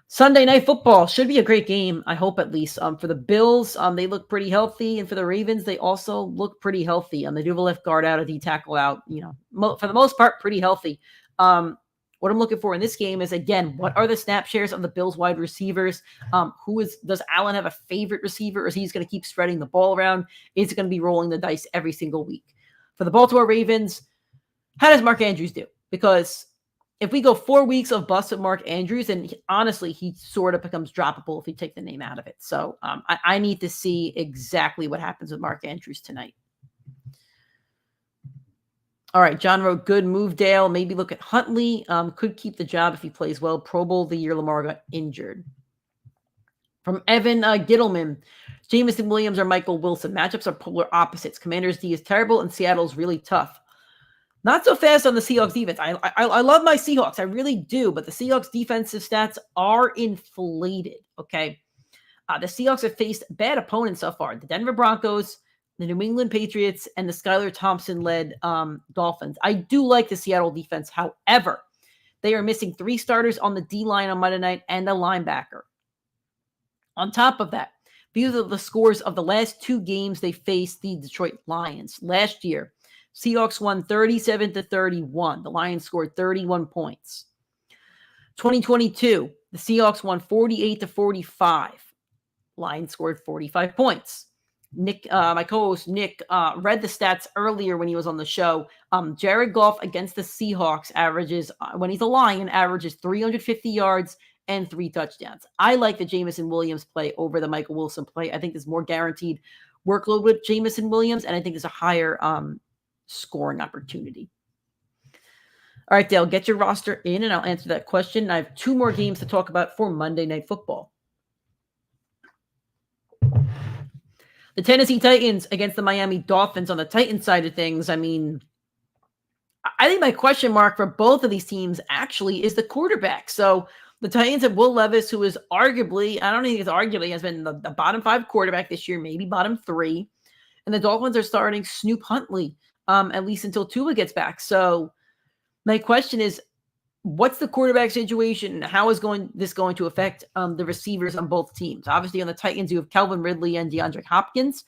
Sunday Night Football should be a great game. I hope at least. For the Bills, they look pretty healthy, and for the Ravens, they also look pretty healthy. They do have a left guard out, a D tackle out. For the most part, pretty healthy. What I'm looking for in this game is, again, what are the snap shares on the Bills wide receivers? Does Allen have a favorite receiver, or is he just going to keep spreading the ball around? Is it going to be rolling the dice every single week? For the Baltimore Ravens, how does Mark Andrews do? Because if we go 4 weeks of bust with Mark Andrews, and honestly, he sort of becomes droppable if you take the name out of it. So I need to see exactly what happens with Mark Andrews tonight. All right, John wrote, good move, Dale. Maybe look at Huntley. Could keep the job if he plays well. Pro Bowl the year Lamar got injured. From Evan Gittleman, Jameson Williams or Michael Wilson. Matchups are polar opposites. Commanders D is terrible, and Seattle's really tough. Not so fast on the Seahawks defense. I love my Seahawks. I really do. But the Seahawks defensive stats are inflated. Okay. The Seahawks have faced bad opponents so far. The Denver Broncos, the New England Patriots, and the Skylar Thompson-led Dolphins. I do like the Seattle defense. However, they are missing 3 starters on the D-line on Monday night and a linebacker. On top of that, these are the scores of the last 2 games they faced the Detroit Lions. Last year, Seahawks won 37-31. The Lions scored 31 points. 2022, the Seahawks won 48-45. Lions scored 45 points. Nick, my co-host Nick, read the stats earlier when he was on the show. Jared Goff against the Seahawks averages, when he's a Lion, averages 350 yards and 3 touchdowns. I like the Jameson Williams play over the Michael Wilson play. I think there's more guaranteed workload with Jameson Williams, and I think there's a higher scoring opportunity. All right, Dale, get your roster in, and I'll answer that question. I have 2 more games to talk about for Monday Night Football. The Tennessee Titans against the Miami Dolphins. On the Titans side of things, I mean, I think my question mark for both of these teams actually is the quarterback. So the Titans have Will Levis, who is arguably, I don't think it's arguably, has been the bottom 5 quarterback this year, maybe bottom 3. And the Dolphins are starting Snoop Huntley, at least until Tua gets back. So my question is, what's the quarterback situation and how is this going to affect the receivers on both teams? Obviously, on the Titans, you have Calvin Ridley and DeAndre Hopkins.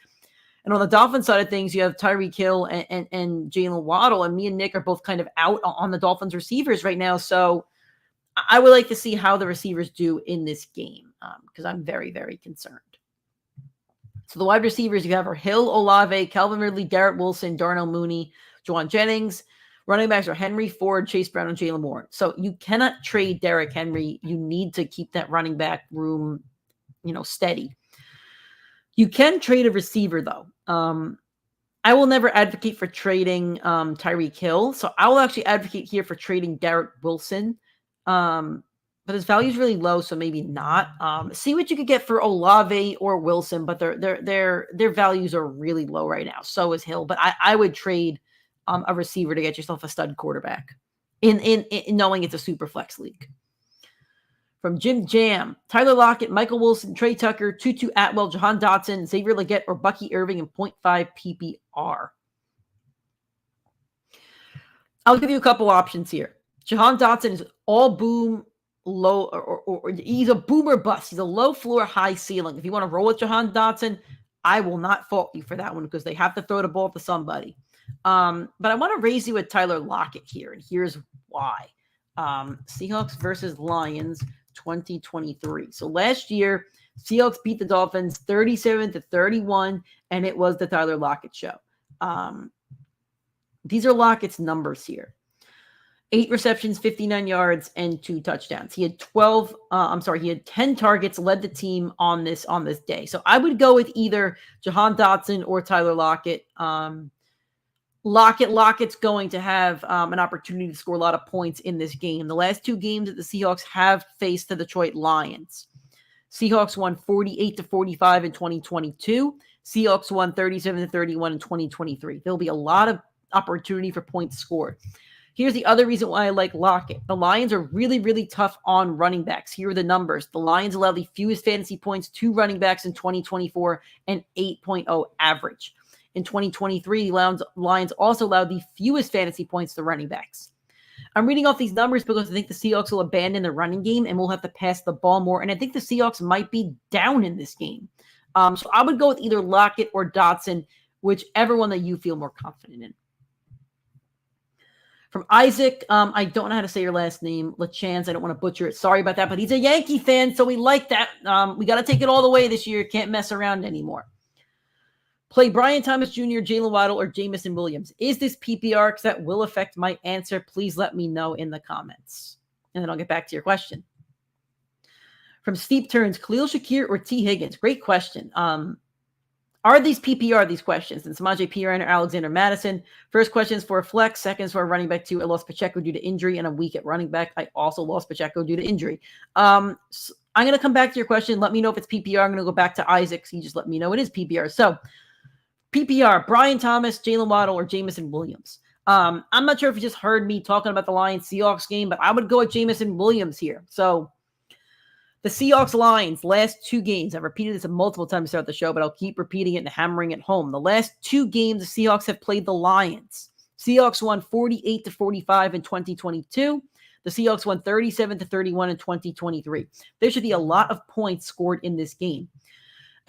And on the Dolphins side of things, you have Tyreek Hill and Jalen Waddle. And me and Nick are both kind of out on the Dolphins receivers right now. So I would like to see how the receivers do in this game because I'm very, very concerned. So the wide receivers you have are Hill, Olave, Calvin Ridley, Garrett Wilson, Darnell Mooney, Juwan Jennings. Running backs are Henry, Ford, Chase Brown, and Jalen Warren. So you cannot trade Derrick Henry. You need to keep that running back room, steady. You can trade a receiver, though. I will never advocate for trading Tyreek Hill. So I will actually advocate here for trading Garrett Wilson. But his value is really low, so maybe not. See what you could get for Olave or Wilson, but their values are really low right now. So is Hill. But I would trade a receiver to get yourself a stud quarterback in knowing it's a super flex league. From Jim Jam, Tyler Lockett, Michael Wilson, Trey Tucker, Tutu Atwell, Jahan Dotson, Xavier Legette, or Bucky Irving in 0.5 PPR. I'll give you a couple options here. Jahan Dotson is all boom, low, or he's a boomer bust. He's a low floor, high ceiling. If you want to roll with Jahan Dotson, I will not fault you for that one because they have to throw the ball to somebody. But I want to raise you with Tyler Lockett here, and here's why. Seahawks versus Lions 2023. So last year, Seahawks beat the Dolphins 37-31, and it was the Tyler Lockett show. These are Lockett's numbers here. 8 receptions, 59 yards, and 2 touchdowns. He had 10 targets, led the team on this day. So I would go with either Jahan Dotson or Tyler Lockett. Lockett's going to have an opportunity to score a lot of points in this game. The last 2 games that the Seahawks have faced the Detroit Lions. Seahawks won 48-45 in 2022. Seahawks won 37-31 in 2023. There'll be a lot of opportunity for points scored. Here's the other reason why I like Lockett. The Lions are really, really tough on running backs. Here are the numbers. The Lions allow the fewest fantasy points to running backs in 2024 and 8.0 average. In 2023, the Lions also allowed the fewest fantasy points to running backs. I'm reading off these numbers because I think the Seahawks will abandon the running game and will have to pass the ball more. And I think the Seahawks might be down in this game. So I would go with either Lockett or Dotson, whichever one that you feel more confident in. From Isaac, I don't know how to say your last name, LaChance. I don't want to butcher it. Sorry about that, but he's a Yankee fan, so we like that. We got to take it all the way this year. Can't mess around anymore. Play Brian Thomas Jr., Jalen Waddle, or Jamison Williams. Is this PPR? Because that will affect my answer. Please let me know in the comments. And then I'll get back to your question. From Steep Turns, Khalil Shakir or T. Higgins? Great question. Are these PPR, these questions? And Samaje Perine or Alexander Madison? First question is for a flex. Second is for a running back 2. I lost Pacheco due to injury, and I'm weak at running back. I also lost Pacheco due to injury. So I'm going to come back to your question. Let me know if it's PPR. I'm going to go back to Isaac. So you just let me know it is PPR. So PPR, Brian Thomas, Jalen Waddle, or Jamison Williams. I'm not sure if you just heard me talking about the Lions-Seahawks game, but I would go with Jamison Williams here. So the Seahawks-Lions, last 2 games, I've repeated this multiple times throughout the show, but I'll keep repeating it and hammering it home. The last 2 games, the Seahawks have played the Lions. Seahawks won 48-45 in 2022. The Seahawks won 37-31 in 2023. There should be a lot of points scored in this game.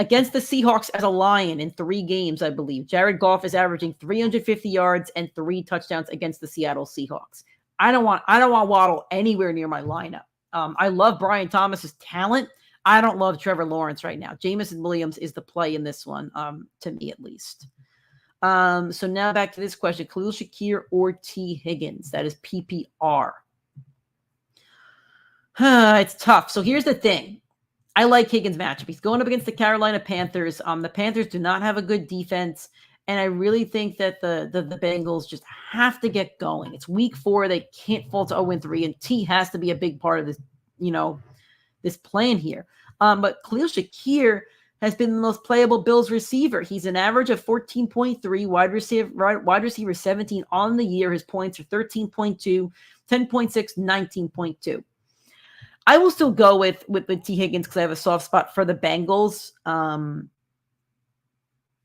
Against the Seahawks as a Lion in 3 games, I believe, Jared Goff is averaging 350 yards and 3 touchdowns against the Seattle Seahawks. I don't want Waddle anywhere near my lineup. I love Brian Thomas's talent. I don't love Trevor Lawrence right now. Jamison Williams is the play in this one, to me at least. So now back to this question. Khalil Shakir or T. Higgins? That is PPR. It's tough. So here's the thing. I like Higgins' matchup. He's going up against the Carolina Panthers. The Panthers do not have a good defense, and I really think that the Bengals just have to get going. It's week 4. They can't fall to 0-3, and T has to be a big part of this, this plan here. But Khalil Shakir has been the most playable Bills receiver. He's an average of 14.3, wide receiver 17 on the year. His points are 13.2, 10.6, 19.2. I will still go with T. Higgins because I have a soft spot for the Bengals.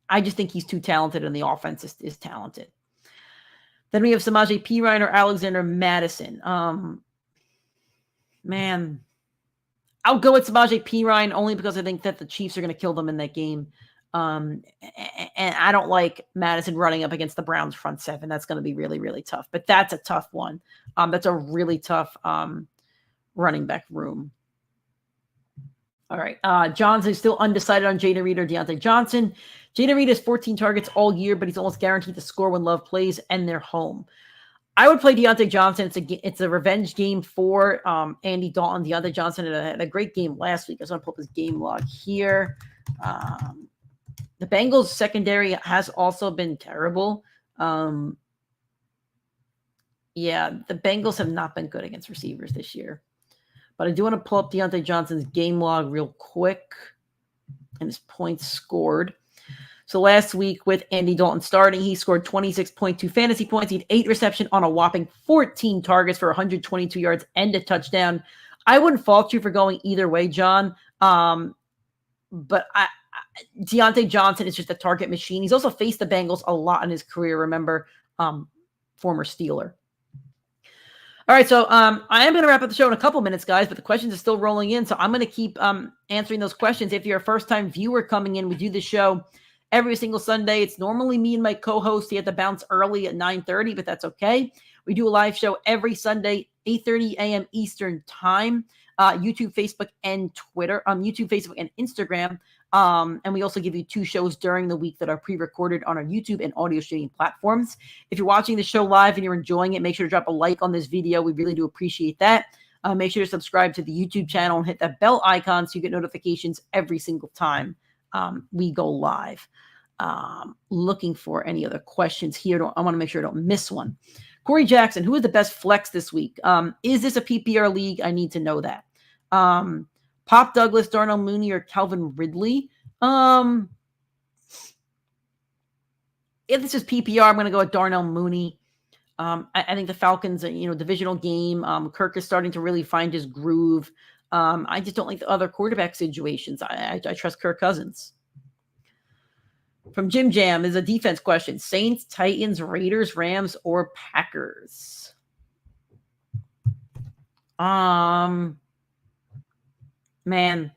I just think he's too talented and the offense is talented. Then we have Samaje Perine or Alexander Madison. Man, I'll go with Samaje Perine only because I think that the Chiefs are going to kill them in that game. And I don't like Madison running up against the Browns front seven. That's going to be really, really tough. But that's a tough one. That's a really tough running back room. All right. Johnson is still undecided on Jaden Reed or Deontay Johnson. Jaden Reed has 14 targets all year, but he's almost guaranteed to score when Love plays, and they're home. I would play Deontay Johnson. It's a revenge game for Andy Dalton. Deontay Johnson had a great game last week. I just want to pull up his game log here. The Bengals secondary has also been terrible. The Bengals have not been good against receivers this year. But I do want to pull up Deontay Johnson's game log real quick and his points scored. So last week with Andy Dalton starting, he scored 26.2 fantasy points. He had 8 reception on a whopping 14 targets for 122 yards and a touchdown. I wouldn't fault you for going either way, John. But Deontay Johnson is just a target machine. He's also faced the Bengals a lot in his career. Remember, former Steeler. All right, so I am going to wrap up the show in a couple minutes, guys, but the questions are still rolling in, so I'm going to keep answering those questions. If you're a first-time viewer coming in, we do this show every single Sunday. It's normally me and my co-host. He had to bounce early at 9:30, but that's okay. We do a live show every Sunday, 8:30 a.m. Eastern time, YouTube, Facebook, and Twitter. YouTube, Facebook, and Instagram. And we also give you 2 shows during the week that are pre-recorded on our YouTube and audio streaming platforms. If you're watching the show live and you're enjoying it, make sure to drop a like on this video. We really do appreciate that. Make sure to subscribe to the YouTube channel and hit that bell icon so you get notifications every single time we go live. Looking for any other questions here. I want to make sure I don't miss one. Corey Jackson, who is the best flex this week? Is this a PPR league? I need to know that. Pop Douglas, Darnell Mooney, or Calvin Ridley. If this is PPR, I'm going to go with Darnell Mooney. I think the Falcons, divisional game. Kirk is starting to really find his groove. I just don't like the other quarterback situations. I trust Kirk Cousins. From Jim Jam is a defense question. Saints, Titans, Raiders, Rams, or Packers? Man,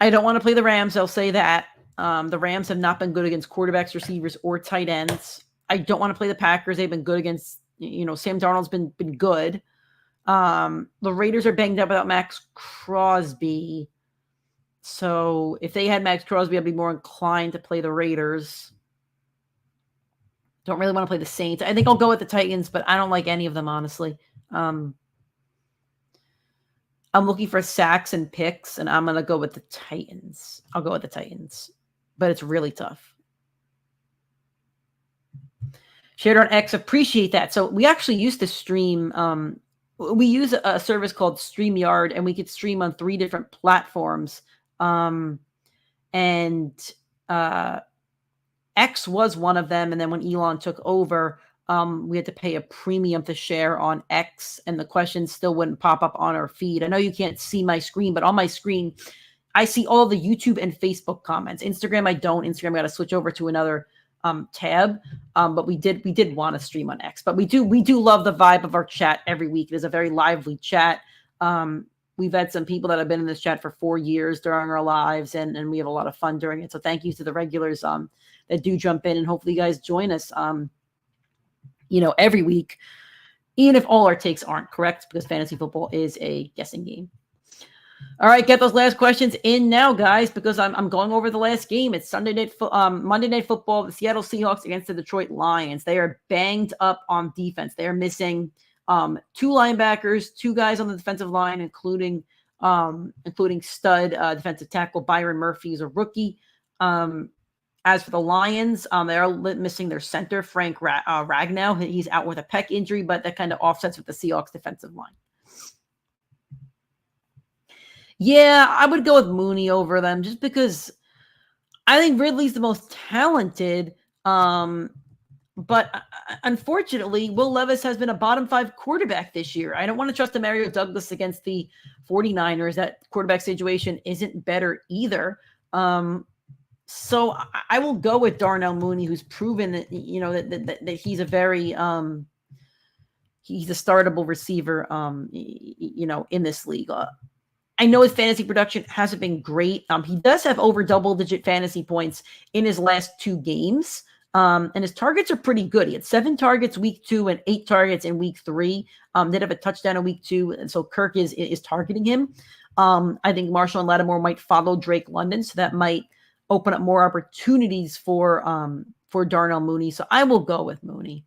I don't want to play the Rams. I'll say that. The Rams have not been good against quarterbacks, receivers, or tight ends. I don't want to play the Packers. They've been good against, Sam Darnold's been good. The Raiders are banged up without Max Crosby. So if they had Max Crosby, I'd be more inclined to play the Raiders. Don't really want to play the Saints. I think I'll go with the Titans, but I don't like any of them, honestly. I'm looking for sacks and picks, and I'm going to go with the Titans. I'll go with the Titans, but it's really tough. Shared on X, appreciate that. So we actually used to stream. We use a service called StreamYard, and we could stream on 3 different platforms. X was one of them, and then when Elon took over, we had to pay a premium to share on X, and the questions still wouldn't pop up on our feed. I know you can't see my screen, but on my screen, I see all the YouTube and Facebook comments. Instagram, I don't. Instagram, I got to switch over to another tab. But we did want to stream on X. But we do love the vibe of our chat every week. It is a very lively chat. We've had some people that have been in this chat for 4 years during our lives, and we have a lot of fun during it. So thank you to the regulars that do jump in, and hopefully you guys join us. Every week, even if all our takes aren't correct, because fantasy football is a guessing game. All right, get those last questions in now, guys, because I'm going over the last game. It's Monday Night Football, the Seattle Seahawks against the Detroit Lions. They are banged up on defense. They are missing 2 linebackers, 2 guys on the defensive line, including stud defensive tackle Byron Murphy, is a rookie. As for the Lions, they are missing their center, Frank Ragnow. He's out with a pec injury, but that kind of offsets with the Seahawks defensive line. Yeah, I would go with Mooney over them just because I think Ridley's the most talented. But unfortunately, Will Levis has been a bottom 5 quarterback this year. I don't want to trust Mario Douglas against the 49ers. That quarterback situation isn't better either. So I will go with Darnell Mooney, who's proven that, that he's a very he's a startable receiver, in this league. I know his fantasy production hasn't been great. He does have over double-digit fantasy points in his last 2 games, and his targets are pretty good. He had 7 targets week 2 and 8 targets in week 3. Did have a touchdown in week 2, and so Kirk is targeting him. I think Marshall and Lattimore might follow Drake London, so that might open up more opportunities for Darnell Mooney. So I will go with Mooney.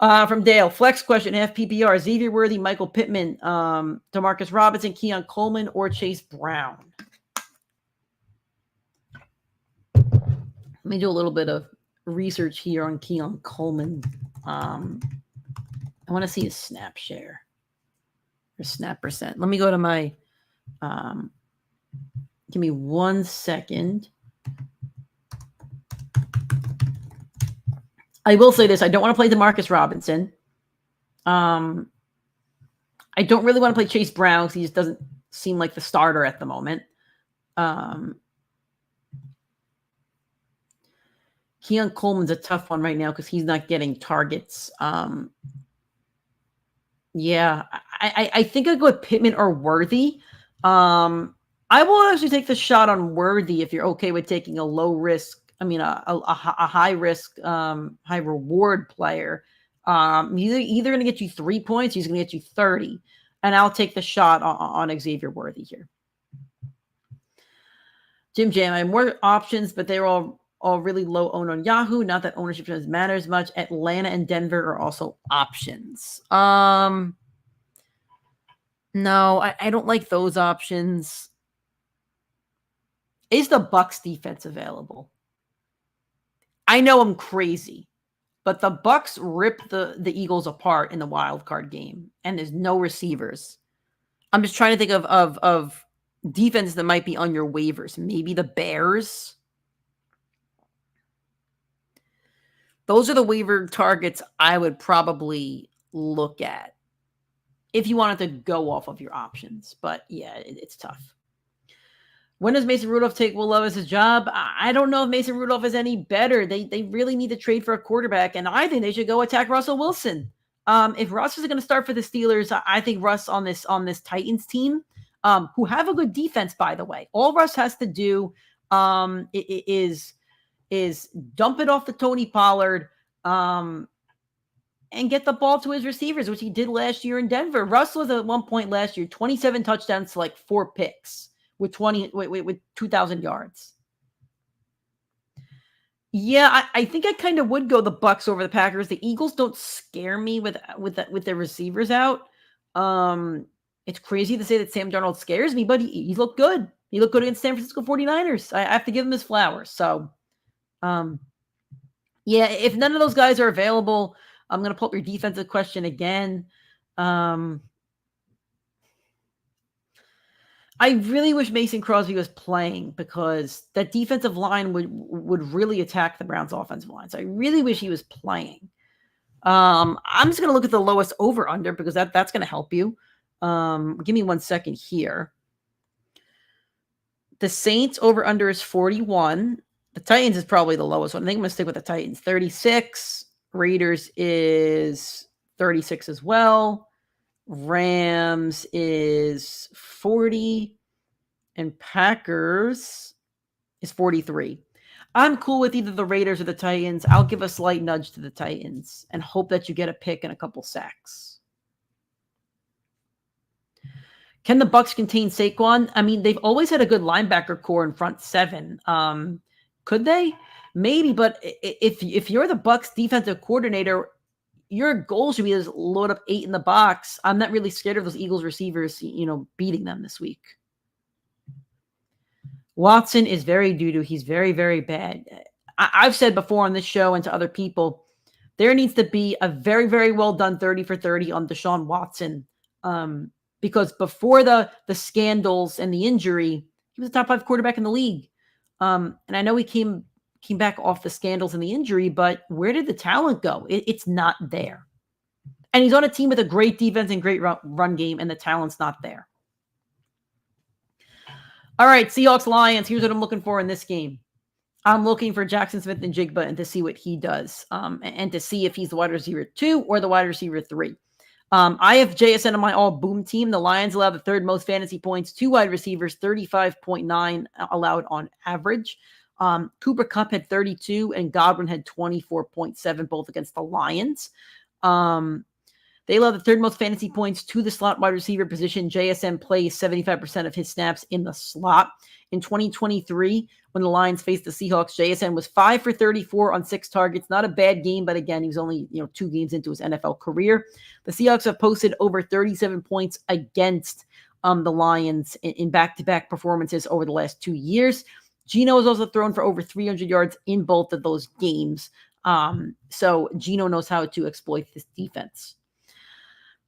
From Dale, flex question, FPPR, Xavier Worthy, Michael Pittman, Demarcus Robinson, Keon Coleman, or Chase Brown? Let me do a little bit of research here on Keon Coleman. I want to see his snap share or snap percent. Let me go to my, give me 1 second. I will say this. I don't want to play Demarcus Robinson. I don't really want to play Chase Brown because he just doesn't seem like the starter at the moment. Keon Coleman's a tough one right now because he's not getting targets. Yeah, I think I'd go with Pittman or Worthy. I will actually take the shot on Worthy if you're okay with taking a low risk. I mean, a high risk, high reward player. He's either going to get you 3 points, he's going to get you 30. And I'll take the shot on Xavier Worthy here. Jim Jam, I have more options, but they're all really low owned on Yahoo. Not that ownership doesn't matter as much. Atlanta and Denver are also options. No, I don't like those options. Is the Bucs defense available? I know I'm crazy, but the Bucs ripped the Eagles apart in the wild card game, and there's no receivers. I'm just trying to think of defense that might be on your waivers. Maybe the Bears. Those are the waiver targets I would probably look at if you wanted to go off of your options. But yeah, it's tough. When does Mason Rudolph take Will Levis' job? I don't know if Mason Rudolph is any better. They really need to trade for a quarterback, and I think they should go attack Russell Wilson. If Russ is going to start for the Steelers, I think Russ on this Titans team, who have a good defense, by the way. All Russ has to do is dump it off to Tony Pollard and get the ball to his receivers, which he did last year in Denver. Russ was at one point last year 27 touchdowns to like 4 picks. With 2,000 yards. Yeah, I think I kind of would go the Bucs over the Packers. The Eagles don't scare me with their receivers out. It's crazy to say that Sam Darnold scares me, but he looked good. He looked good against San Francisco 49ers. I have to give him his flowers. So, yeah, if none of those guys are available, I'm going to pull up your defensive question again. I really wish Mason Crosby was playing because that defensive line would really attack the Browns' offensive line. So I really wish he was playing. I'm just going to look at the lowest over-under because that's going to help you. Give me 1 second here. The Saints over-under is 41. The Titans is probably the lowest one. I think I'm going to stick with the Titans. 36. Raiders is 36 as well. Rams is 40 and Packers is 43. I'm cool with either the Raiders or the Titans. I'll give a slight nudge to the Titans and hope that you get a pick and a couple sacks. Can the Bucs contain Saquon? I mean, they've always had a good linebacker core in front seven. Could they? Maybe, but if you're the Bucs defensive coordinator, your goal should be to load up 8 in the box. I'm not really scared of those Eagles receivers, beating them this week. Watson is very doo-doo. He's very, very bad. I've said before on this show and to other people, there needs to be a very, very well done 30 for 30 on Deshaun Watson. Because before the scandals and the injury, he was a top 5 quarterback in the league. And I know he came back off the scandals and the injury, but where did the talent go? It's not there. And he's on a team with a great defense and great run game, and the talent's not there. All right, Seahawks, Lions. Here's what I'm looking for in this game. I'm looking for Jackson Smith-Njigba and to see what he does, and to see if he's the wide receiver 2 or the wide receiver 3. I have JSN on my all boom team. The Lions allow the third most fantasy points to wide receivers, 35.9 allowed on average. Cooper Kupp had 32 and Godwin had 24.7, both against the Lions. They allow the third most fantasy points to the slot wide receiver position. JSN plays 75% of his snaps in the slot. In 2023, when the Lions faced the Seahawks, JSN was 5 for 34 on 6 targets. Not a bad game, but again, he was only 2 games into his NFL career. The Seahawks have posted over 37 points against the Lions in back-to-back performances over the last 2 years. Geno has also thrown for over 300 yards in both of those games. So Geno knows how to exploit this defense.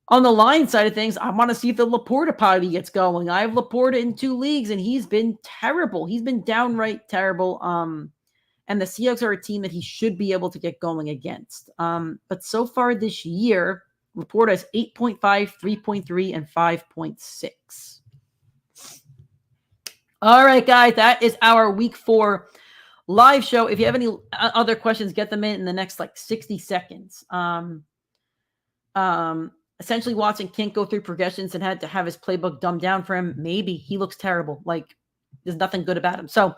On the Lions side of things, I want to see if the Laporta party gets going. I have Laporta in 2 leagues, and he's been terrible. He's been downright terrible. And the Seahawks are a team that he should be able to get going against. But so far this year, Laporta is 8.5, 3.3, and 5.6. All right, guys, that is our Week 4 live show. If you have any other questions, get them in the next 60 seconds. Essentially watching Kink go through progressions and had to have his playbook dumbed down for him. Maybe he looks terrible. There's nothing good about him. So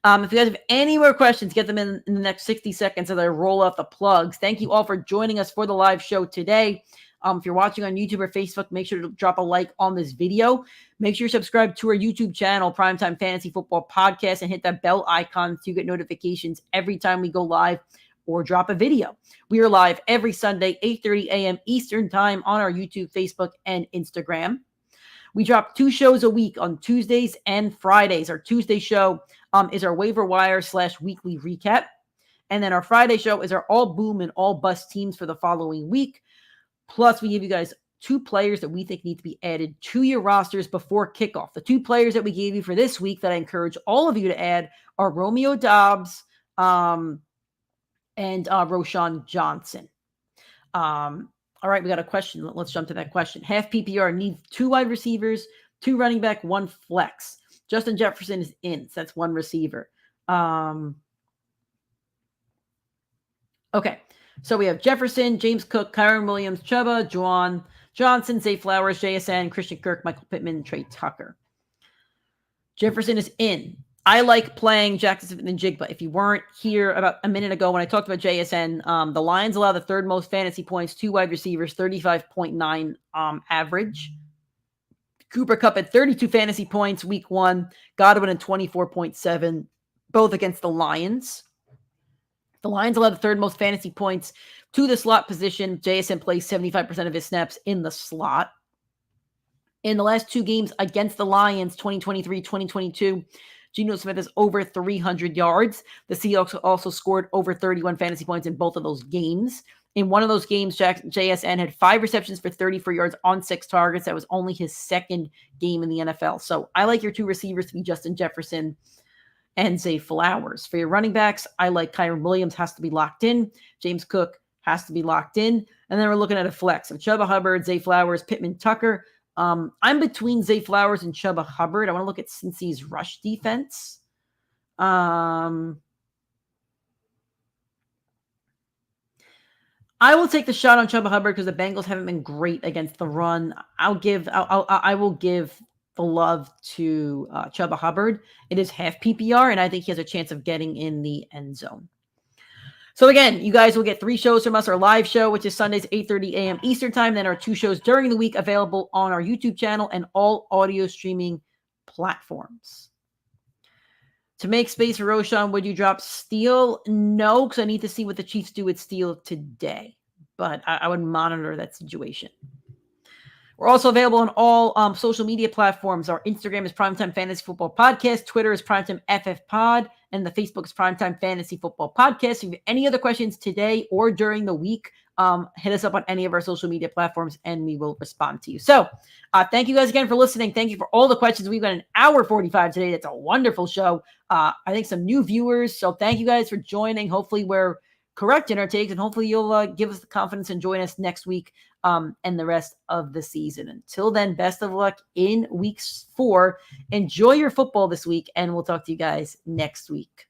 if you guys have any more questions, get them in the next 60 seconds as I roll out the plugs. Thank you all for joining us for the live show today. If you're watching on YouTube or Facebook, make sure to drop a like on this video. Make sure you subscribe to our YouTube channel, Primetime Fantasy Football Podcast, and hit that bell icon so you get notifications every time we go live or drop a video. We are live every Sunday, 8:30 a.m. Eastern Time on our YouTube, Facebook, and Instagram. We drop 2 shows a week on Tuesdays and Fridays. Our Tuesday show is our waiver wire / weekly recap. And then our Friday show is our all boom and all bust teams for the following week. Plus, we give you guys 2 players that we think need to be added to your rosters before kickoff. The 2 players that we gave you for this week that I encourage all of you to add are Romeo Doubs, and Roshan Johnson. All right, we got a question. Let's jump to that question. Half PPR needs 2 wide receivers, 2 running back, 1 flex. Justin Jefferson is in, so that's 1 receiver. Okay, so we have Jefferson, James Cook, Kyron Williams, Chuba, Juwan Johnson, Zay Flowers, JSN, Christian Kirk, Michael Pittman, and Trey Tucker. Jefferson is in. I like playing Jackson Smith-Njigba. If you weren't here about a minute ago when I talked about JSN, the Lions allow the third most fantasy points to wide receivers, 35.9 average. Cooper Kupp at 32 fantasy points week 1. Godwin at 24.7, both against the Lions. The Lions allow the third most fantasy points to the slot position. JSN plays 75% of his snaps in the slot. In the last 2 games against the Lions, 2023, 2022, Geno Smith is over 300 yards. The Seahawks also scored over 31 fantasy points in both of those games. In one of those games, JSN had 5 receptions for 34 yards on 6 targets. That was only his 2nd game in the NFL. So I like your 2 receivers to be Justin Jefferson and Zay Flowers. For your running backs, I like Kyron Williams has to be locked in. James Cook has to be locked in. And then we're looking at a flex of Chuba Hubbard, Zay Flowers, Pittman, Tucker. I'm between Zay Flowers and Chuba Hubbard. I want to look at Cincy's rush defense. I will take the shot on Chuba Hubbard because the Bengals haven't been great against the run. I will give the love to Chuba Hubbard. It is half PPR, and I think he has a chance of getting in the end zone. So again, you guys will get 3 shows from us. Our live show, which is Sundays, 8:30 a.m. Eastern Time. Then our 2 shows during the week available on our YouTube channel and all audio streaming platforms. To make space for Roshan, would you drop Steele? No, because I need to see what the Chiefs do with Steele today. But I would monitor that situation. We're also available on all social media platforms. Our Instagram is Primetime Fantasy Football Podcast. Twitter is PrimeTimeFFPod. And the Facebook is Primetime Fantasy Football Podcast. If you have any other questions today or during the week, hit us up on any of our social media platforms and we will respond to you. So thank you guys again for listening. Thank you for all the questions. We've got an hour 45 today. That's a wonderful show. I think some new viewers. So thank you guys for joining. Hopefully we're correct in our takes and hopefully you'll give us the confidence and join us next week and the rest of the season. Until then, best of luck in week 4. Enjoy your football this week and we'll talk to you guys next week.